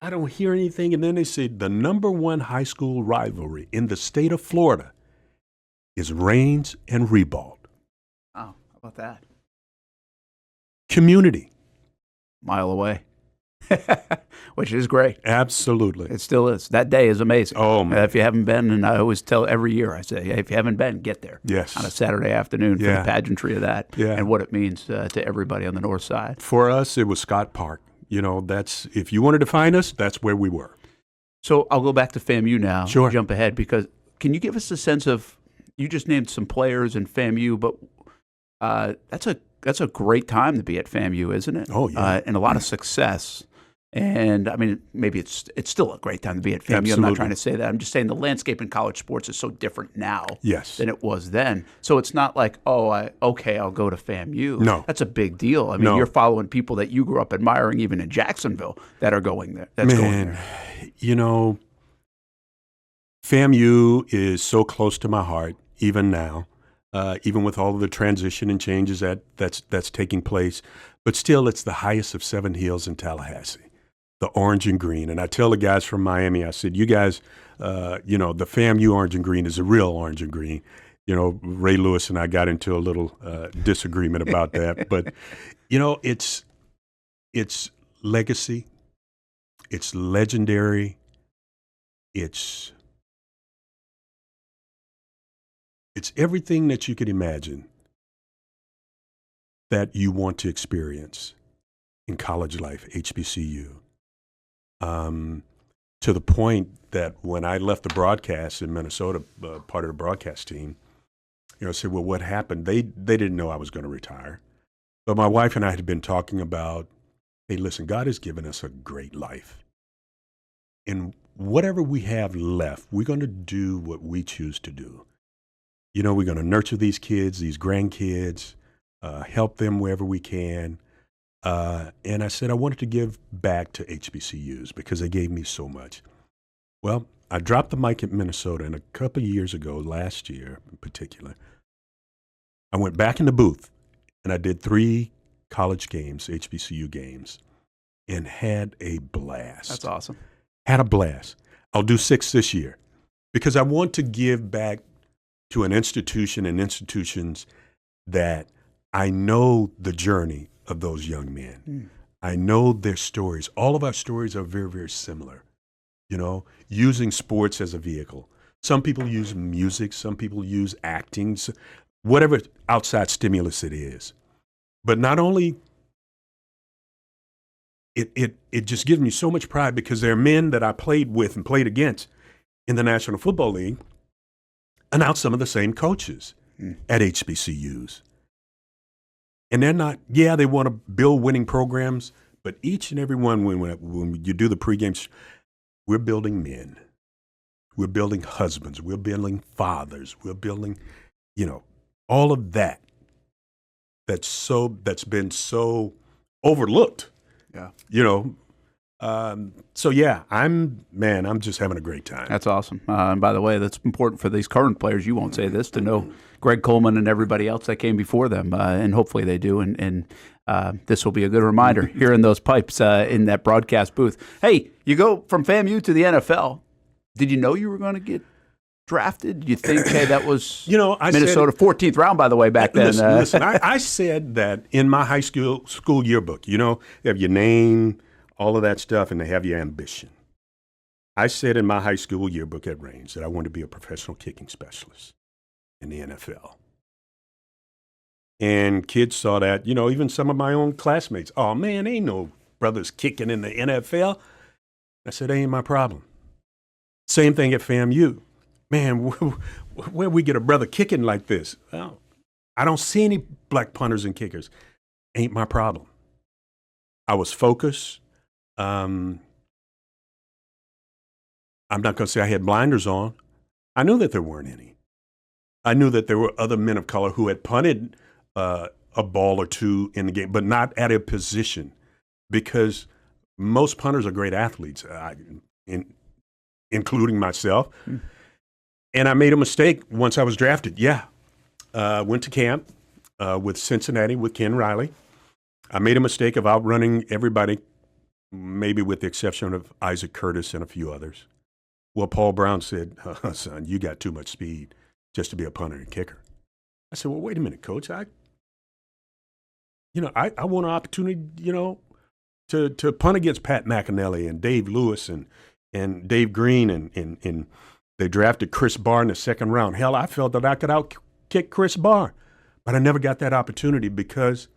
I don't hear anything, and then they say the number 1 high school rivalry in the state of Florida is Raines and Ribault. Oh, how about that? Community. Mile away. Which is great. Absolutely. It still is. That day is amazing. Oh, man. If you haven't been, and I always tell every year, I say, hey, if you haven't been, get there. Yes. On a Saturday afternoon for the pageantry of that and what it means to everybody on the north side. For us, it was Scott Park. You know, that's if you wanted to find us, that's where we were. So I'll go back to FAMU now. Sure. Jump ahead, because can you give us a sense of, you just named some players in FAMU, but that's a great time to be at FAMU, isn't it? Oh, yeah. And a lot of success. And I mean, maybe it's still a great time to be at FAMU. Absolutely. I'm not trying to say that. I'm just saying the landscape in college sports is so different now than it was then. So it's not like, I'll go to FAMU. No. That's a big deal. I mean, you're following people that you grew up admiring, even in Jacksonville, that are going there. Going there. You know, FAMU is so close to my heart, even now, even with all of the transition and changes that's taking place. But still, it's the highest of 7 hills in Tallahassee. The orange and green. And I tell the guys from Miami, I said, you guys, the FAMU orange and green is a real orange and green. You know, Ray Lewis and I got into a little disagreement about that. But, you know, it's legacy. It's legendary. It's everything that you could imagine that you want to experience in college life, HBCU. To the point that when I left the broadcast in Minnesota, part of the broadcast team, I said, well, what happened? They didn't know I was going to retire. But my wife and I had been talking about, hey, listen, God has given us a great life. And whatever we have left, we're going to do what we choose to do. You know, we're going to nurture these kids, these grandkids, help them wherever we can. And I said I wanted to give back to HBCUs because they gave me so much. Well, I dropped the mic at Minnesota, and a couple of years ago, last year in particular, I went back in the booth, and I did 3 college games, HBCU games, and had a blast. That's awesome. Had a blast. I'll do 6 this year because I want to give back to an institution and institutions that I know the journey of those young men. I know their stories. All of our stories are very, very similar. You know, using sports as a vehicle. Some people use music. Some people use acting. Whatever outside stimulus it is. But not only, it just gives me so much pride because there are men that I played with and played against in the National Football League, and now some of the same coaches at HBCUs. And they're not, they want to build winning programs, but each and every one, when you do the pregame, we're building men. We're building husbands. We're building fathers. We're building, all of that. That's been so overlooked. Yeah. I'm just having a great time. That's awesome. And by the way, that's important for these current players. You won't say this, to know Greg Coleman and everybody else that came before them, and hopefully they do. And this will be a good reminder, hearing those pipes in that broadcast booth. Hey, you go from FAMU to the NFL. Did you know you were going to get drafted? Did you think, hey, that was Minnesota 14th round, by the way, back then? Listen, I said that in my high school yearbook. You know, they have your name, all of that stuff, and they have your ambition. I said in my high school yearbook at Raines that I wanted to be a professional kicking specialist in the NFL. And kids saw that, even some of my own classmates. Oh, man, ain't no brothers kicking in the NFL. I said, ain't my problem. Same thing at FAMU. man, where we get a brother kicking like this? Well, I don't see any black punters and kickers. Ain't my problem. I was focused. I'm not going to say I had blinders on. I knew that there weren't any. I knew that there were other men of color who had punted a ball or two in the game, but not at a position, because most punters are great athletes, including myself. And I made a mistake once I was drafted. Went to camp with Cincinnati with Ken Riley. I made a mistake of outrunning everybody, maybe with the exception of Isaac Curtis and a few others. Well, Paul Brown said, son, you got too much speed just to be a punter and kicker. I said, well, wait a minute, Coach. I want an opportunity, to punt against Pat McAnally and Dave Lewis and Dave Green, and they drafted Chris Barr in the second round. Hell, I felt that I could outkick Chris Barr, but I never got that opportunity because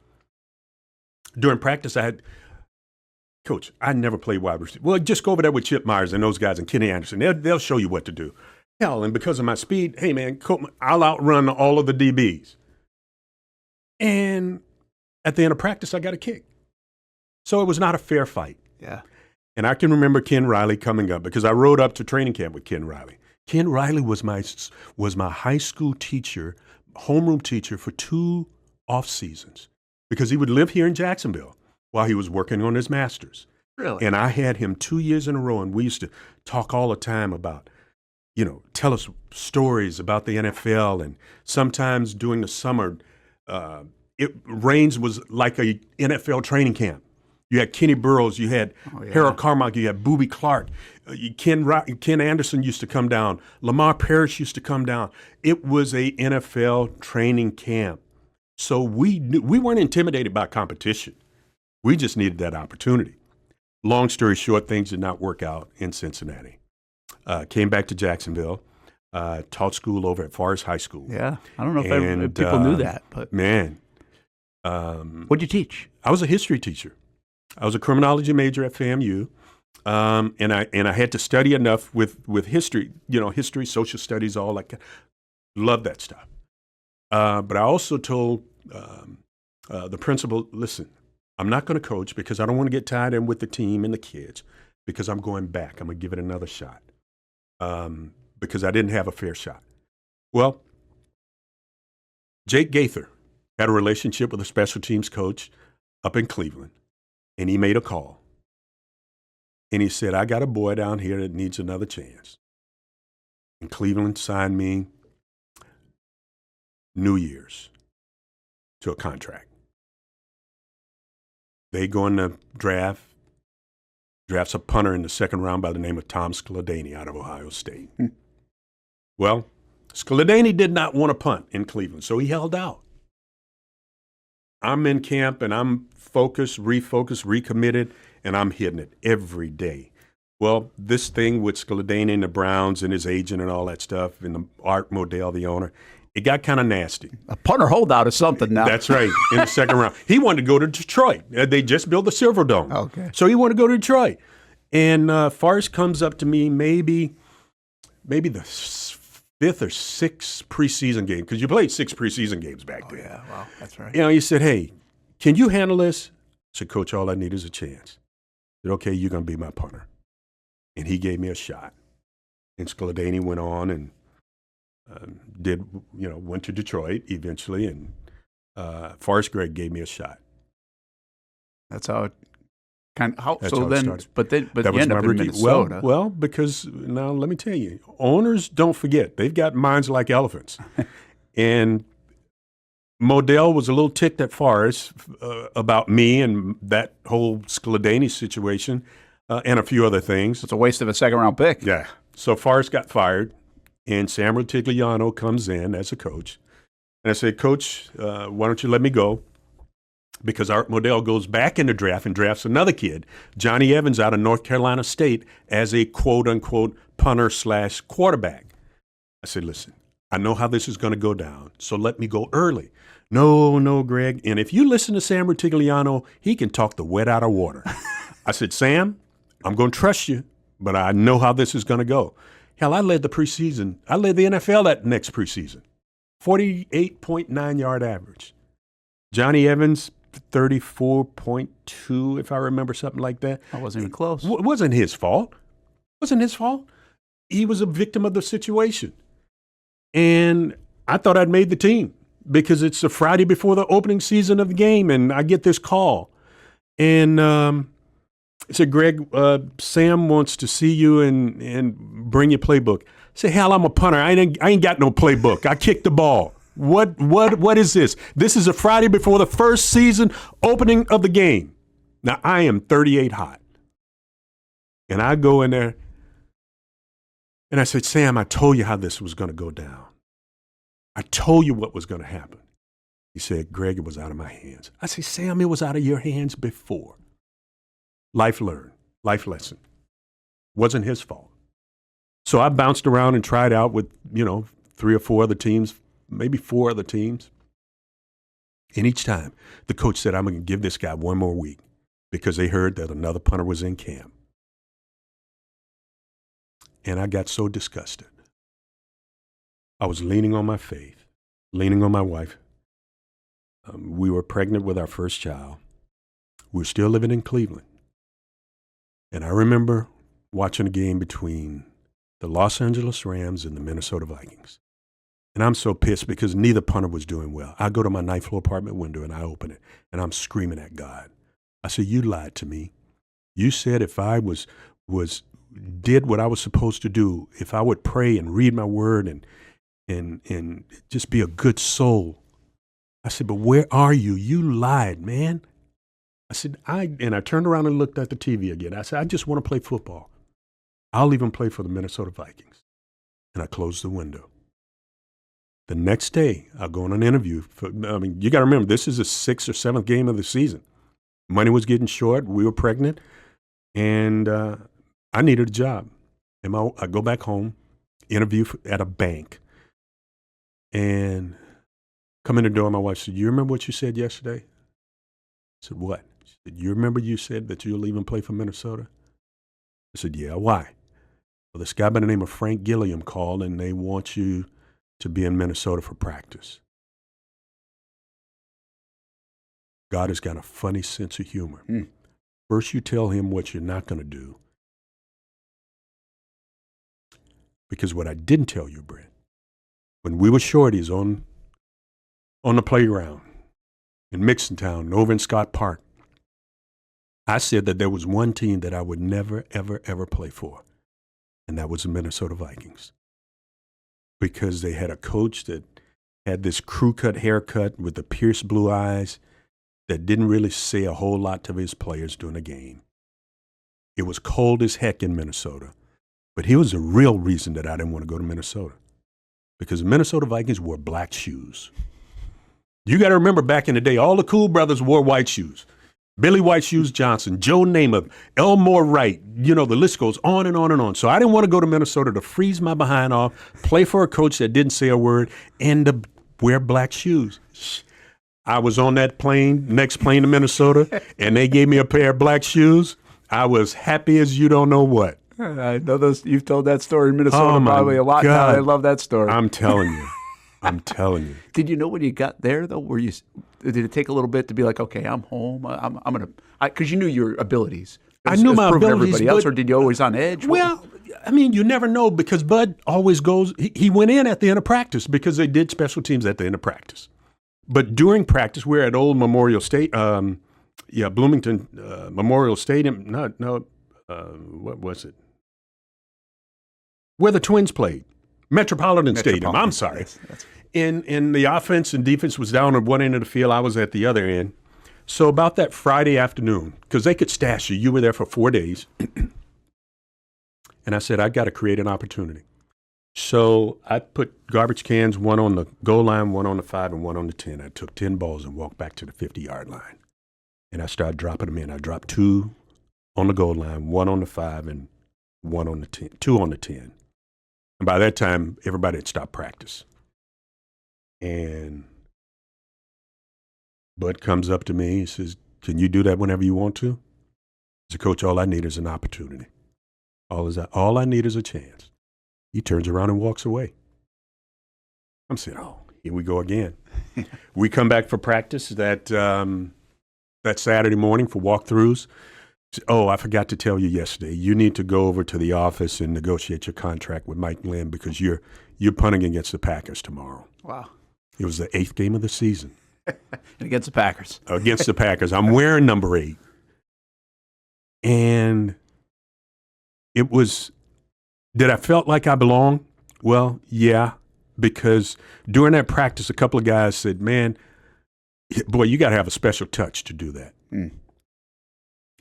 during practice Coach, I never played wide receiver. Well, just go over there with Chip Myers and those guys and Kenny Anderson. They'll show you what to do. Hell, and because of my speed, hey, man, Coleman, I'll outrun all of the DBs. And at the end of practice, I got a kick. So it was not a fair fight. Yeah. And I can remember Ken Riley coming up because I rode up to training camp with Ken Riley. Ken Riley was my high school teacher, homeroom teacher for 2 off seasons because he would live here in Jacksonville while he was working on his master's. Really? And I had him 2 years in a row, and we used to talk all the time about, tell us stories about the NFL. And sometimes during the summer, Raines was like a NFL training camp. You had Kenny Burroughs, you had Harold Carmichael, you had Boobie Clark, Ken Anderson used to come down, Lamar Parrish used to come down. It was a NFL training camp. So we weren't intimidated by competition. We just needed that opportunity. Long story short, things did not work out in Cincinnati. Came back to Jacksonville, taught school over at Forest High School. Yeah, I don't know if people knew that. But man. What'd you teach? I was a history teacher. I was a criminology major at FAMU, and I had to study enough with history, history, social studies, all that. Love that stuff. But I also told the principal, listen, I'm not going to coach because I don't want to get tied in with the team and the kids because I'm going back. I'm going to give it another shot because I didn't have a fair shot. Well, Jake Gaither had a relationship with a special teams coach up in Cleveland, and he made a call. And he said, I got a boy down here that needs another chance. And Cleveland signed me New Year's to a contract. They go in the drafts a punter in the second round by the name of Tom Skladany out of Ohio State. Well, Skladany did not want to punt in Cleveland, so he held out. I'm in camp, and I'm focused, refocused, recommitted, and I'm hitting it every day. Well, this thing with Skladany and the Browns and his agent and all that stuff, and the Art Modell, the owner, it got kind of nasty. A punter holdout is something now. That's right, in the second round. He wanted to go to Detroit. They just built the Silver Dome. Okay. So he wanted to go to Detroit. And Forrest comes up to me maybe the 5th or 6th preseason game, because you played 6 preseason games back then. Yeah, wow, that's right. He said, hey, can you handle this? I said, Coach, all I need is a chance. I said, okay, you're going to be my punter. And he gave me a shot. And Skladany went on and went to Detroit eventually, and Forrest Gregg gave me a shot. That's how it kind of. That's how it started. But that you was end my up in rookie. Minnesota. Well, because now let me tell you, owners don't forget. They've got minds like elephants. And Modell was a little ticked at Forrest about me and that whole Skladany situation and a few other things. It's a waste of a second-round pick. Yeah. So Forrest got fired, and Sam Rutigliano comes in as a coach. And I said, Coach, why don't you let me go? Because Art Modell goes back in the draft and drafts another kid, Johnny Evans out of North Carolina State, as a quote-unquote punter/quarterback. I said, listen, I know how this is going to go down, so let me go early. No, Greg. And if you listen to Sam Rutigliano, he can talk the wet out of water. I said, Sam, I'm going to trust you, but I know how this is going to go. Hell, I led the preseason. I led the NFL that next preseason. 48.9 yard average. Johnny Evans, 34.2, if I remember, something like that. I wasn't even close. Wasn't his fault. Wasn't his fault. He was a victim of the situation. And I thought I'd made the team because it's a Friday before the opening season of the game, and I get this call. And I said, Greg, Sam wants to see you and bring your playbook. I said, hell, I'm a punter. I ain't got no playbook. I kicked the ball. What is this? This is a Friday before the first season opening of the game. Now, I am 38 hot. And I go in there, and I said, Sam, I told you how this was going to go down. I told you what was going to happen. He said, Greg, it was out of my hands. I said, Sam, it was out of your hands before. Life learned, life lesson. Wasn't his fault. So I bounced around and tried out with, 3 or 4 other teams, maybe 4 other teams. And each time, the coach said, I'm going to give this guy 1 more week because they heard that another punter was in camp. And I got so disgusted. I was leaning on my faith, leaning on my wife. We were pregnant with our first child. We were still living in Cleveland. And I remember watching a game between the Los Angeles Rams and the Minnesota Vikings. And I'm so pissed because neither punter was doing well. I go to my 9th floor apartment window and I open it and I'm screaming at God. I said, you lied to me. You said if I did what I was supposed to do, if I would pray and read my word and just be a good soul. I said, but where are you? You lied, man. I said, I turned around and looked at the TV again. I said, I just want to play football. I'll even play for the Minnesota Vikings. And I closed the window. The next day, I go on an interview. You got to remember, this is the 6th or 7th game of the season. Money was getting short. We were pregnant. And I needed a job. And I go back home, interview at a bank. And come in the door, my wife said, you remember what you said yesterday? I said, what? She said, you remember you said that you'll even play for Minnesota? I said, yeah, why? Well, this guy by the name of Frank Gilliam called, and they want you to be in Minnesota for practice. God has got a funny sense of humor. First, you tell him what you're not going to do. Because what I didn't tell you, Brent, when we were shorties on the playground in Mixontown, over in Scott Park, I said that there was one team that I would never, ever, ever play for, and that was the Minnesota Vikings. Because they had a coach that had this crew-cut haircut with the pierced blue eyes that didn't really say a whole lot to his players during the game. It was cold as heck in Minnesota, but he was the real reason that I didn't want to go to Minnesota. Because the Minnesota Vikings wore black shoes. You got to remember back in the day, all the cool brothers wore white shoes. Billy White Shoes Johnson, Joe Namath, Elmore Wright, the list goes on and on and on. So I didn't want to go to Minnesota to freeze my behind off, play for a coach that didn't say a word, and to wear black shoes. I was on that plane, next plane to Minnesota, and they gave me a pair of black shoes. I was happy as you don't know what. I know those. You've told that story in Minnesota probably a lot. Now. I love that story. I'm telling you. I'm telling you. Did you know when you got there though? Did it take a little bit to be like, okay, I'm home. I'm gonna, because you knew your abilities. I knew my abilities. Everybody else, or did you always on edge? Well, I mean, you never know because Bud always goes. He went in at the end of practice because they did special teams at the end of practice. But during practice, we're at Old Memorial State. Bloomington Memorial Stadium. What was it? Where the Twins played. Metropolitan Stadium. I'm sorry. That's and the offense and defense was down at one end of the field. I was at the other end. So about that Friday afternoon, because they could stash you. You were there for 4 days. And I said, I got to create an opportunity. So I put garbage cans, one on the goal line, one on the 5, and one on the 10. I took 10 balls and walked back to the 50-yard line. And I started dropping them in. I dropped 2 on the goal line, 1 on the 5, and 1 on the 10, 2 on the 10. And by that time, everybody had stopped practice. And Bud comes up to me. He says, can you do that whenever you want to? I said, Coach, all I need is an opportunity. All I need is a chance. He turns around and walks away. I'm saying, oh, here we go again. We come back for practice that Saturday morning for walkthroughs. Oh, I forgot to tell you yesterday. You need to go over to the office and negotiate your contract with Mike Lynn because you're punting against the Packers tomorrow. Wow. It was the 8th game of the season. And against the Packers. Against the Packers. I'm wearing number 8. And it was, did I felt like I belonged? Well, yeah, because during that practice, a couple of guys said, man, boy, you got to have a special touch to do that. Mm.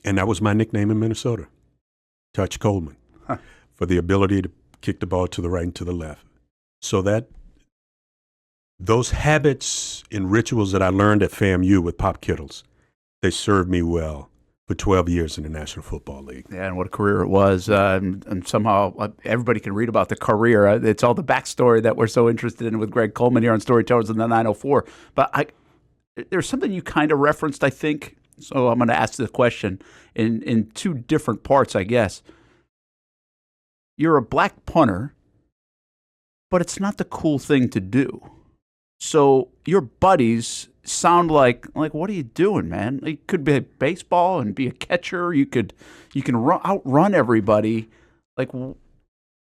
And that was my nickname in Minnesota, Touch Coleman, for the ability to kick the ball to the right and to the left. So that those habits and rituals that I learned at FAMU with Pop Kittles, they served me well for 12 years in the National Football League. Yeah, and what a career it was. And somehow everybody can read about the career. It's all the backstory that we're so interested in with Greg Coleman here on Storytellers in the 904. But there's something you kind of referenced, I think. So I'm going to ask the question in two different parts, I guess. You're a black punter, but it's not the cool thing to do. So your buddies sound like what are you doing, man? You could be baseball and be a catcher. You can outrun everybody. Like,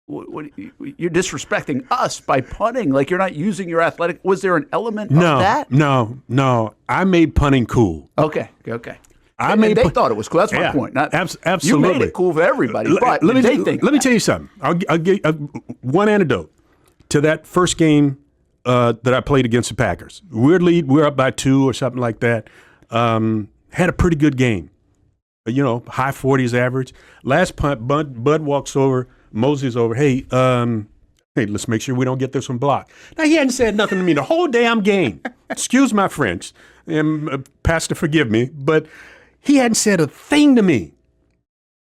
what you're disrespecting us by punting. Like you're not using your athletic. Was there an element of that? No. I made punting cool. Okay. They thought it was cool. That's my point. Absolutely. You made it cool for everybody, but let me tell you something. I'll give one anecdote to that first game that I played against the Packers. We're up by 2 or something like that. Had a pretty good game. High 40s average. Last punt, Bud walks over, Mosey's over. Hey, let's make sure we don't get this one blocked. Now, he hadn't said nothing to me the whole damn game. Excuse my French. Pastor, forgive me, but he hadn't said a thing to me.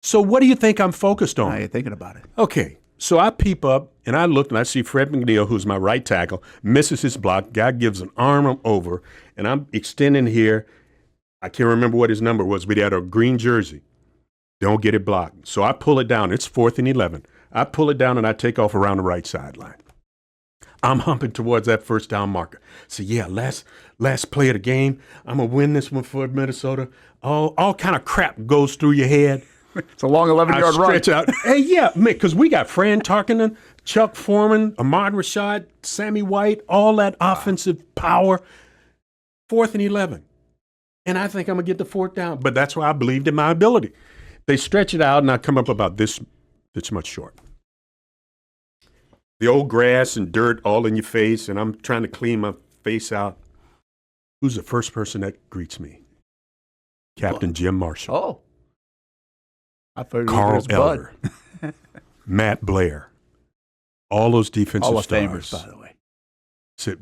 So what do you think I'm focused on? Now you're thinking about it. Okay, so I peep up, and I look, and I see Fred McNeil, who's my right tackle, misses his block. Guy gives an arm over, and I'm extending here. I can't remember what his number was, but he had a green jersey. Don't get it blocked. So I pull it down. It's 4th and 11. I pull it down, and I take off around the right sideline. I'm humping towards that first down marker. So, yeah, last play of the game. I'm going to win this one for Minnesota. All kind of crap goes through your head. It's a long 11-yard run. I stretch out. Hey, yeah, because we got Fran Tarkenton, Chuck Foreman, Ahmad Rashad, Sammy White, all that offensive power. 4th and 11. And I think I'm going to get the 4th down. But that's why I believed in my ability. They stretch it out, and I come up about this much short. The old grass and dirt all in your face, and I'm trying to clean my face out. Who's the first person that greets me? Captain Jim Marshall. Oh. I thought Carl Eller. Matt Blair. All those defensive Hall of stars. Famers, by the way. Said,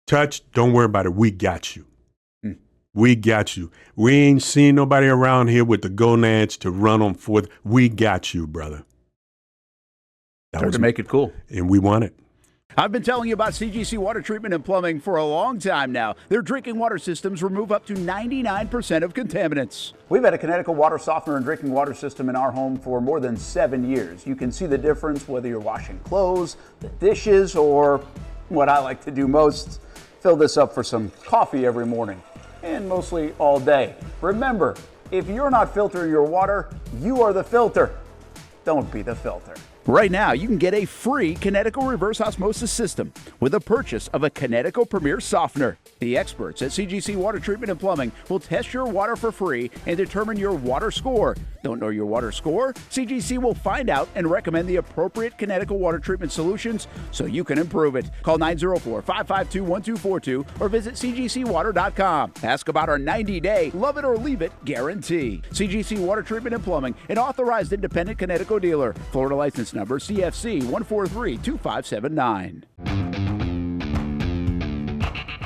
Touch, don't worry about it. We got you. We got you. We ain't seen nobody around here with the gonads to run on 4th. We got you, brother. That was to make it cool. And we won it. I've been telling you about CGC Water Treatment and Plumbing for a long time now. Their drinking water systems remove up to 99% of contaminants. We've had a Connecticut water softener and drinking water system in our home for more than 7 years. You can see the difference whether you're washing clothes, the dishes, or what I like to do most, fill this up for some coffee every morning, and mostly all day. Remember, if you're not filtering your water, you are the filter. Don't be the filter. Right now, you can get a free Connecticut reverse osmosis system with a purchase of a Connecticut Premier Softener. The experts at CGC Water Treatment and Plumbing will test your water for free and determine your water score. Don't know your water score? CGC will find out and recommend the appropriate Connecticut water treatment solutions so you can improve it. Call 904-552-1242 or visit cgcwater.com. Ask about our 90-day love it or leave it guarantee. CGC Water Treatment and Plumbing, an authorized independent Connecticut dealer. Florida license number CFC 1432579.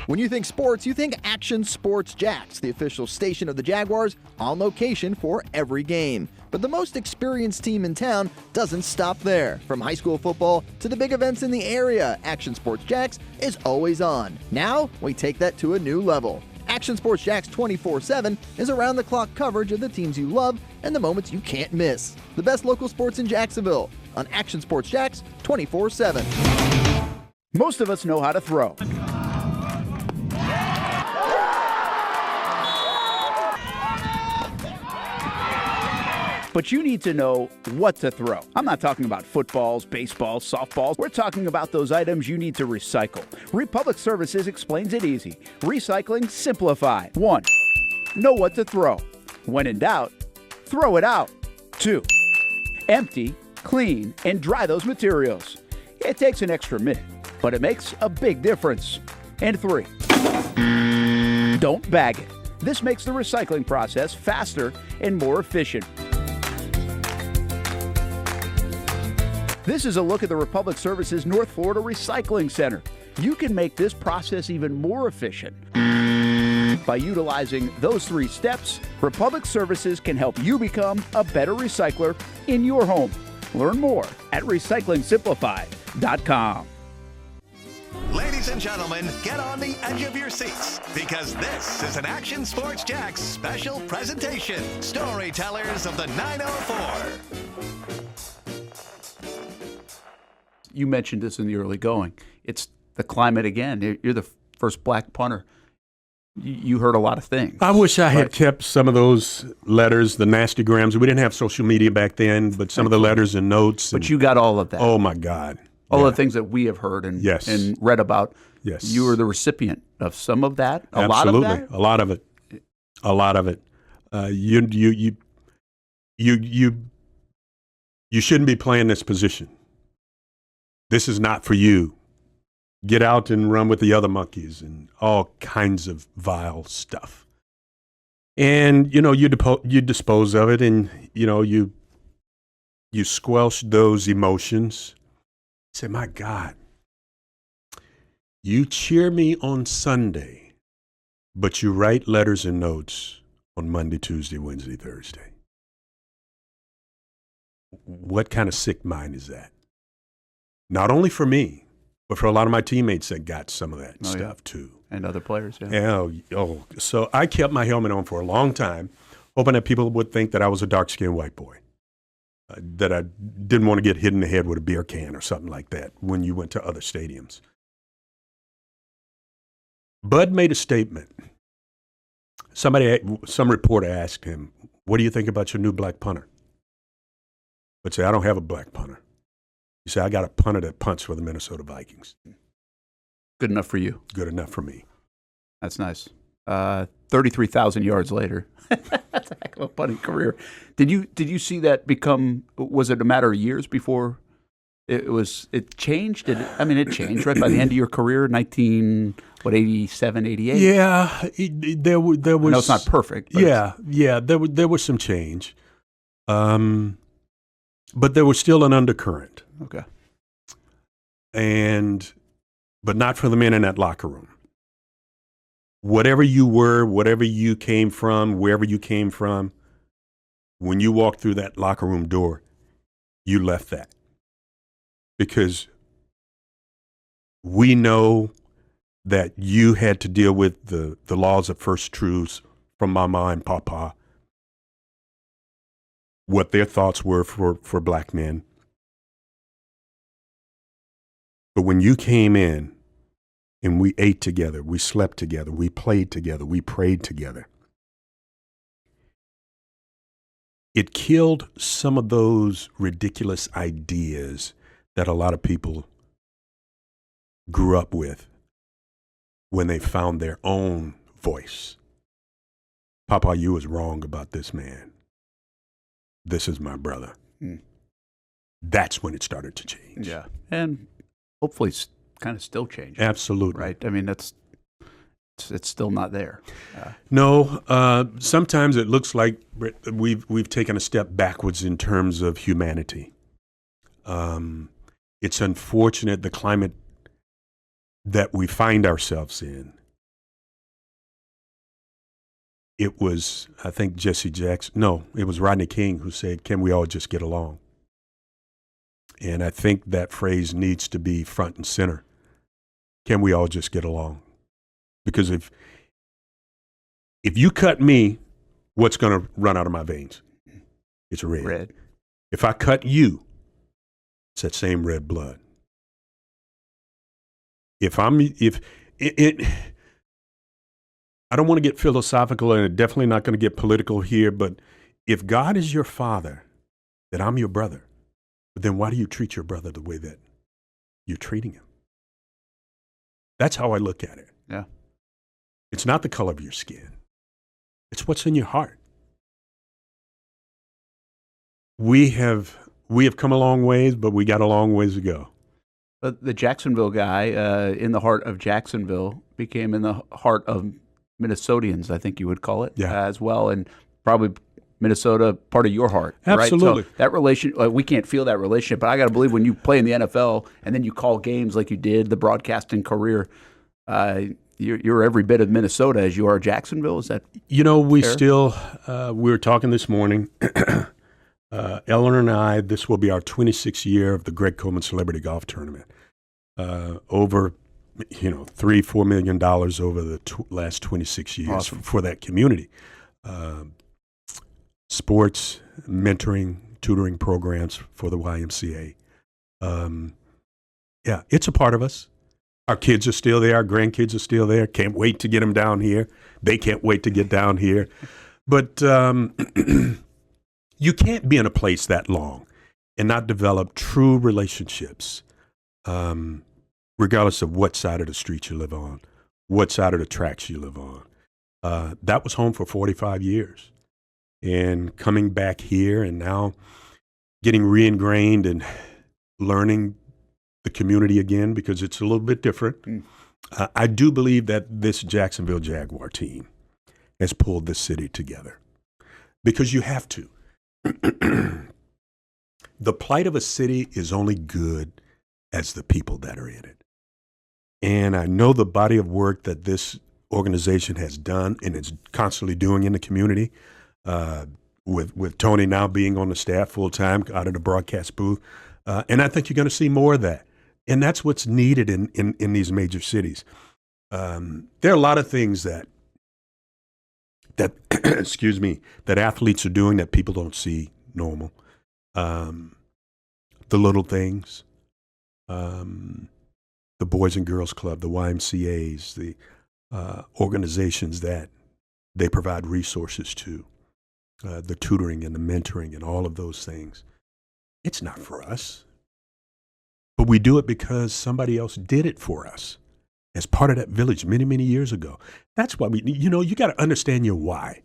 When you think sports, you think Action Sports Jacks, the official station of the Jaguars, on location for every game. But the most experienced team in town doesn't stop there. From high school football to the big events in the area, Action Sports Jacks is always on. Now, we take that to a new level. Action Sports Jacks 24/7 is around-the-clock coverage of the teams you love and the moments you can't miss. The best local sports in Jacksonville. on Action Sports Jacks 24/7. Most of us know how to throw. But you need to know what to throw. I'm not talking about footballs, baseballs, softballs. We're talking about those items you need to recycle. Republic Services explains it easy. Recycling simplified. 1. Know what to throw. When in doubt, throw it out. 2. Empty, clean, and dry those materials. It takes an extra minute, but it makes a big difference. And 3. Don't bag it. This makes the recycling process faster and more efficient. This is a look at the Republic Services North Florida Recycling Center. You can make this process even more efficient. By utilizing those 3 steps, Republic Services can help you become a better recycler in your home. Learn more at recyclingsimplified.com. Ladies and gentlemen, get on the edge of your seats because this is an Action Sports Jacks special presentation. Storytellers of the 904. You mentioned this in the early going. It's the climate again. You're the first black punter. You heard a lot of things. I wish I had kept some of those letters, the nasty grams. We didn't have social media back then, but some of the letters and notes. But you got all of that. Oh, my God. All the things that we have heard and read about. Yes. You were the recipient of some of that. Absolutely. Lot of that. A lot of it. A lot of it. You shouldn't be playing this position. This is not for you. Get out and run with the other monkeys and all kinds of vile stuff. And, you dispose of it and, you squelch those emotions. Say, my God, you cheer me on Sunday, but you write letters and notes on Monday, Tuesday, Wednesday, Thursday. What kind of sick mind is that? Not only for me, but for a lot of my teammates that got some of that stuff too. And other players, yeah. So I kept my helmet on for a long time, hoping that people would think that I was a dark-skinned white boy, that I didn't want to get hit in the head with a beer can or something like that when you went to other stadiums. Bud made a statement. Some reporter asked him, "What do you think about your new black punter?" Bud said, "I don't have a black punter." He said, "I got a punter that punts for the Minnesota Vikings." Good enough for you. Good enough for me. That's nice. 33,000 yards later. That's a heck of a punting career. Did you see that become? Was it a matter of years before it changed? It changed right by the end of your career, 87, 88. Yeah, there was. No, it's not perfect. Yeah. There was some change, but there was still an undercurrent. Okay. But not for the men in that locker room. Whatever you were, whatever you came from, wherever you came from, when you walked through that locker room door, you left that. Because we know that you had to deal with the laws of first truths from Mama and Papa, what their thoughts were for black men. But when you came in and we ate together, we slept together, we played together, we prayed together, it killed some of those ridiculous ideas that a lot of people grew up with when they found their own voice. Papa, you was wrong about this man. This is my brother. That's when it started to change. Yeah. And hopefully it's kind of still changing. Absolutely. Right? It's still not there. No, sometimes it looks like we've taken a step backwards in terms of humanity. It's unfortunate the climate that we find ourselves in. It was, I think, it was Rodney King who said, "Can we all just get along?" And I think that phrase needs to be front and center. Can we all just get along? Because if you cut me, what's going to run out of my veins? It's red. Red. If I cut you, It's that same red blood. I don't want to get philosophical, and definitely not going to get political here, but if God is your father, then I'm your brother. But then why do you treat your brother the way that you're treating him? That's how I look at it. Yeah. It's not the color of your skin. It's what's in your heart. We have come a long ways, but we got a long ways to go. But the Jacksonville guy, in the heart of Jacksonville, became in the heart of Minnesotans, I think you would call it, as well, and probably Minnesota part of your heart. Absolutely. Right? So that relation, we can't feel that relationship, but I got to believe when you play in the NFL and then you call games like you did, the broadcasting career, you're every bit of Minnesota as you are Jacksonville. Is that we fair? still, we were talking this morning, Eleanor and I, this will be our 26th year of the Greg Coleman Celebrity Golf Tournament. Over, $3-4 million over the last 26 years Awesome. for that community. Sports, mentoring, tutoring programs for the YMCA. It's a part of us. Our kids are still there. Our grandkids are still there. Can't wait to get them down here. They can't wait to get down here. But you can't be in a place that long and not develop true relationships, regardless of what side of the street you live on, what side of the tracks you live on. That was home for 45 years. And coming back here and now getting re-ingrained and learning the community again, because it's a little bit different. I do believe that this Jacksonville Jaguar team has pulled the city together because you have to. The plight of a city is only good as the people that are in it. And I know the body of work that this organization has done and is constantly doing in the community, with Tony now being on the staff full-time out of the broadcast booth. And I think you're going to see more of that. And that's what's needed in these major cities. There are a lot of things that excuse me, that athletes are doing that people don't see normal. The little things, the Boys and Girls Club, the YMCAs, the organizations that they provide resources to, the tutoring and the mentoring and all of those things. It's not for us, but we do it because somebody else did it for us as part of that village many, many years ago. That's why you got to understand your why.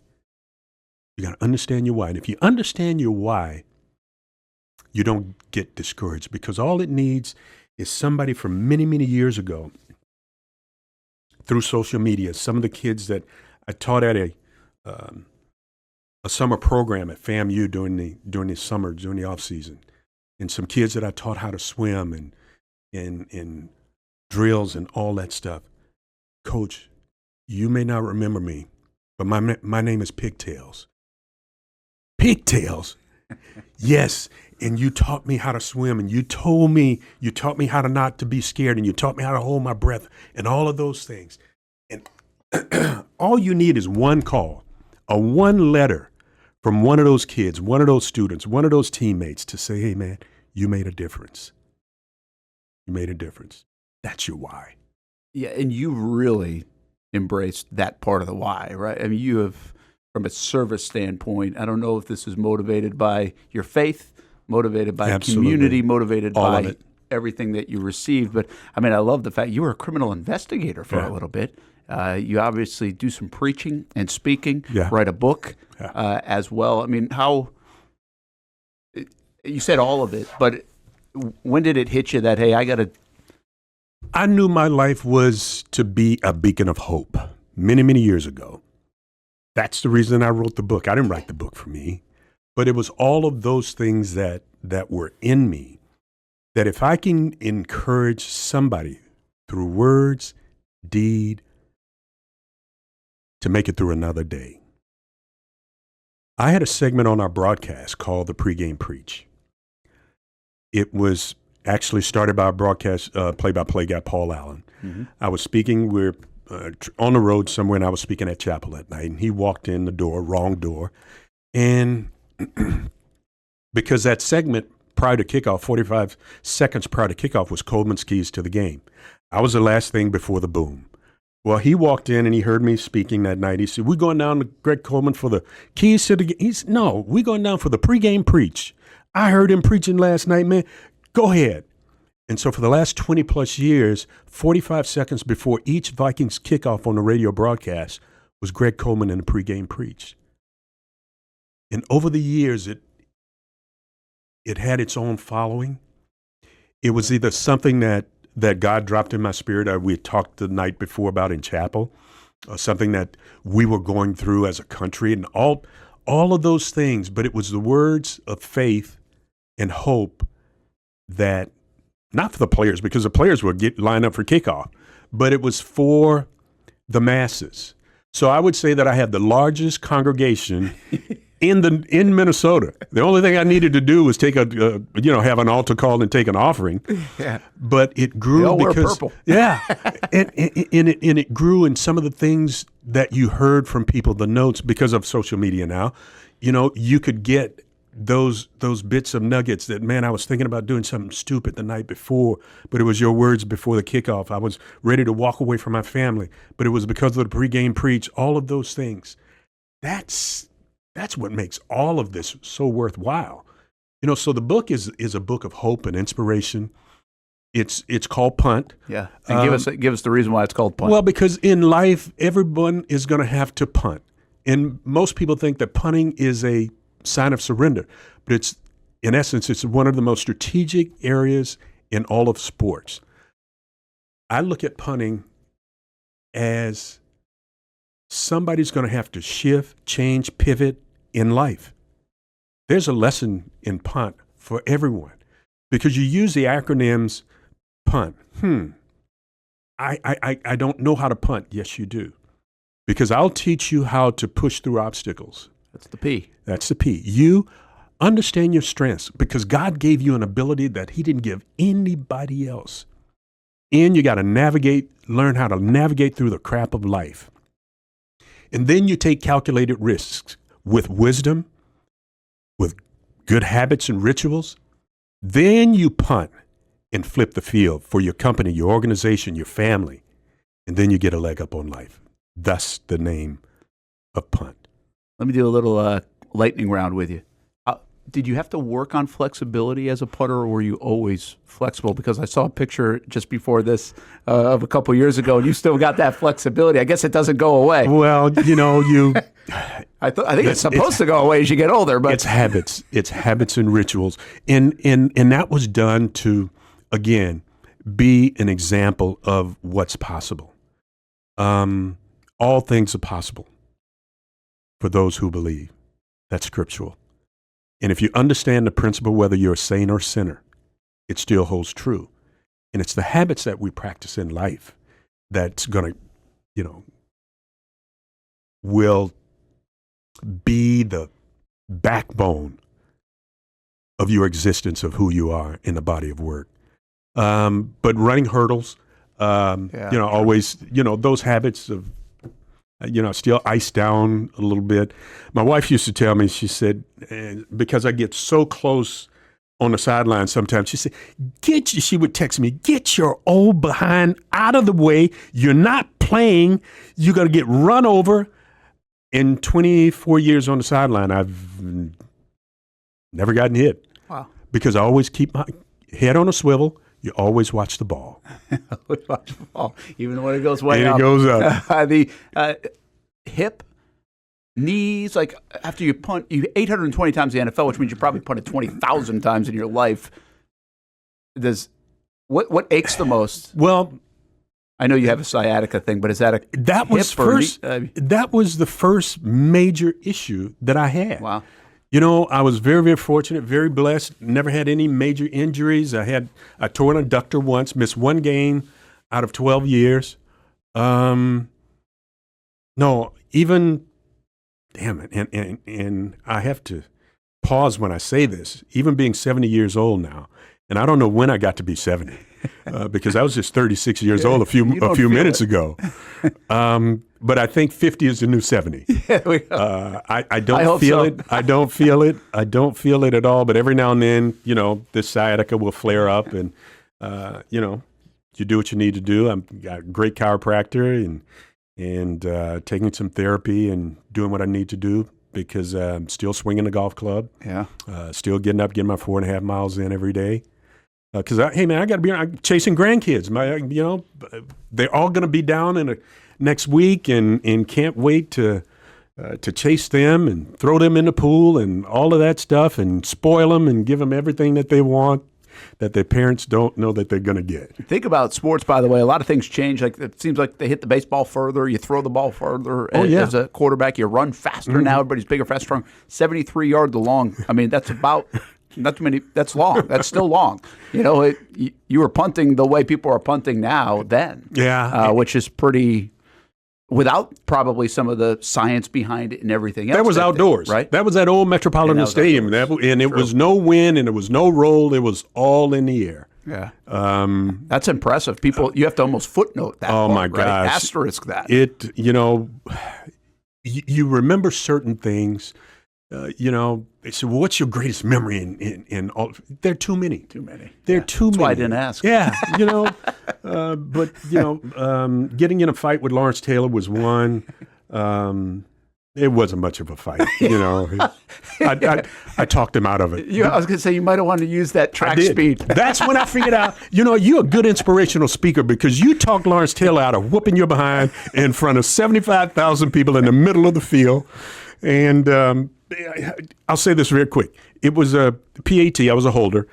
You got to understand your why. And if you understand your why, you don't get discouraged, because all it needs is somebody from many, many years ago through social media. Some of the kids that I taught at a summer program at FAMU during the summer, during the off season, and some kids that I taught how to swim and drills and all that stuff. Coach, you may not remember me, but my name is Pigtails. Pigtails? Yes. And you taught me how to swim, and you taught me how to not to be scared, and you taught me how to hold my breath and all of those things. And all you need is one call, one letter from one of those kids, one of those students, one of those teammates to say, hey, man, you made a difference. You made a difference. That's your why. Yeah, and you really embraced that part of the why, right? I mean, you have, from a service standpoint, I don't know if this is motivated by your faith, motivated by Absolutely. community, motivated all by of it. everything that you received. But, I mean, I love the fact you were a criminal investigator for a little bit. You obviously do some preaching and speaking, write a book as well. I mean, you said all of it, but when did it hit you that, hey, I knew my life was to be a beacon of hope many, many years ago. That's the reason I wrote the book. I didn't write the book for me, but it was all of those things that were in me, that if I can encourage somebody through words, deed, to make it through another day. I had a segment on our broadcast called the Pregame Preach. It was actually started by a broadcast play-by-play guy, Paul Allen. Mm-hmm. I was speaking, we're on the road somewhere, and I was speaking at chapel that night, and he walked in the door, wrong door, and because that segment prior to kickoff, 45 seconds prior to kickoff, was Coleman's keys to the game. I was the last thing before the boom. Well, he walked in and he heard me speaking that night. He said, "We're going down to Greg Coleman for the keys to the game." He said, "No, we're going down for the pregame preach. I heard him preaching last night, man. Go ahead." And so for the last 20 plus years, 45 seconds before each Vikings kickoff on the radio broadcast was Greg Coleman in the pregame preach. And over the years, it had its own following. It was either something that God dropped in my spirit, we had talked the night before about in chapel, something that we were going through as a country, and all of those things. But it was the words of faith and hope that, not for the players, because the players would line up for kickoff, but it was for the masses. So I would say that I had the largest congregation in Minnesota. The only thing I needed to do was take have an altar call and take an offering. Yeah. But it grew They all wear because purple. Yeah, and it grew in some of the things that you heard from people, the notes, because of social media now. You could get those bits of nuggets that, man, I was thinking about doing something stupid the night before, but it was your words before the kickoff. I was ready to walk away from my family, but it was because of the pregame preach. All of those things. That's what makes all of this so worthwhile. So the book is a book of hope and inspiration. It's called Punt. Yeah. And give us the reason why it's called Punt. Well, because in life, everyone is going to have to punt. And most people think that punting is a sign of surrender. But in essence, it's one of the most strategic areas in all of sports. I look at punting as somebody's going to have to shift, change, pivot in life. There's a lesson in punt for everyone because you use the acronyms punt. I don't know how to punt. Yes, you do. Because I'll teach you how to push through obstacles. That's the P. That's the P. You understand your strengths because God gave you an ability that he didn't give anybody else. And you got to learn how to navigate through the crap of life. And then you take calculated risks with wisdom, with good habits and rituals. Then you punt and flip the field for your company, your organization, your family. And then you get a leg up on life. Thus the name of Punt. Let me do a little lightning round with you. Did you have to work on flexibility as a putter, or were you always flexible? Because I saw a picture just before this of a couple years ago, and you still got that flexibility. I guess it doesn't go away. Well, I think it's supposed to go away as you get older, but it's habits. It's habits and rituals, and that was done to, again, be an example of what's possible. All things are possible for those who believe. That's scriptural. And if you understand the principle, whether you're a saint or sinner, it still holds true. And it's the habits that we practice in life that's going to, will be the backbone of your existence, of who you are in the body of work. But running hurdles, always, those habits of, still ice down a little bit. My wife used to tell me, she said, because I get so close on the sideline sometimes, she said, she would text me, "Get your old behind out of the way. You're not playing. You're going to get run over." In 24 years on the sideline, I've never gotten hit. Wow. Because I always keep my head on a swivel. You always watch the ball. Watch the ball, even when it goes way and up. It goes up. The hip, knees, like after you punt, you 820 times in the NFL, which means you probably punted 20,000 times in your life. What aches the most? Well, I know you have a sciatica thing, but is that that was first? That was the first major issue that I had. Wow. I was very, very fortunate, very blessed, never had any major injuries. I tore an adductor once, missed one game out of 12 years. Damn it. And I have to pause when I say this, even being 70 years old now. And I don't know when I got to be 70 because I was just 36 years old a few minutes ago. but I think 50 is the new 70. Yeah, I don't hope feel so. it. I don't feel it. I don't feel it at all. But every now and then, this sciatica will flare up, and you do what you need to do. I'm got a great chiropractor and taking some therapy and doing what I need to do because I'm still swinging the golf club. Yeah. Still getting up, getting my 4.5 miles in every day. Because hey man, I got to be. I'm chasing grandkids. They're all going to be down in next week, and can't wait to chase them and throw them in the pool and all of that stuff, and spoil them and give them everything that they want that their parents don't know that they're going to get. Think about sports, by the way. A lot of things change. Like it seems like they hit the baseball further, you throw the ball further. As a quarterback, you run faster now. Everybody's bigger, faster, strong. 73 yards long. I mean, that's about not too many. That's long. That's still long. You were punting the way people are punting now then. Yeah, which is pretty. Without probably some of the science behind it and everything else. That was outdoors, right? That was at old Metropolitan Stadium. And it was no wind and there was no roll. It was all in the air. Yeah. That's impressive. People, you have to almost footnote that. Oh, my gosh. Right? Asterisk that. You remember certain things. They said, well, what's your greatest memory in all? There are too many. Too many. There are too many. That's why I didn't ask. Yeah, but getting in a fight with Lawrence Taylor was one. It wasn't much of a fight, I talked him out of it. I was going to say, you might have wanted to use that track speed. That's when I figured out, you're a good inspirational speaker because you talked Lawrence Taylor out of whooping your behind in front of 75,000 people in the middle of the field. And I'll say this real quick. It was a PAT. I was a holder,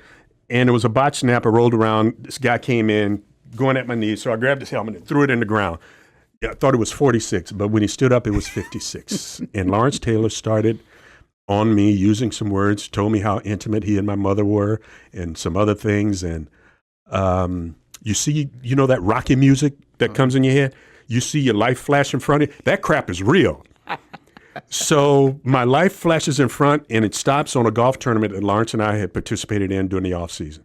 and it was a botch snap. I rolled around. This guy came in, going at my knee, so I grabbed his helmet and threw it in the ground. I thought it was 46, but when he stood up, it was 56. And Lawrence Taylor started on me using some words, told me how intimate he and my mother were, and some other things. And you see, that Rocky music that comes in your head? You see your life flash in front of you? That crap is real. So my life flashes in front, and it stops on a golf tournament that Lawrence and I had participated in during the off season.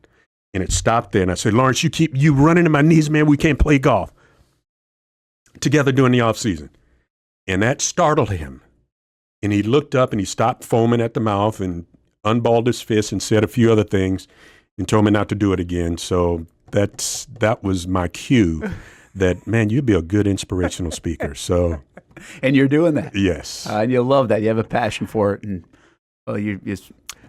And it stopped there, and I said, Lawrence, you running to my knees, man. We can't play golf together during the off season. And that startled him. And he looked up and he stopped foaming at the mouth and unballed his fist and said a few other things and told me not to do it again. So that was my cue that, man, you'd be a good inspirational speaker. So. And you're doing that. Yes. And you love that. You have a passion for it. And you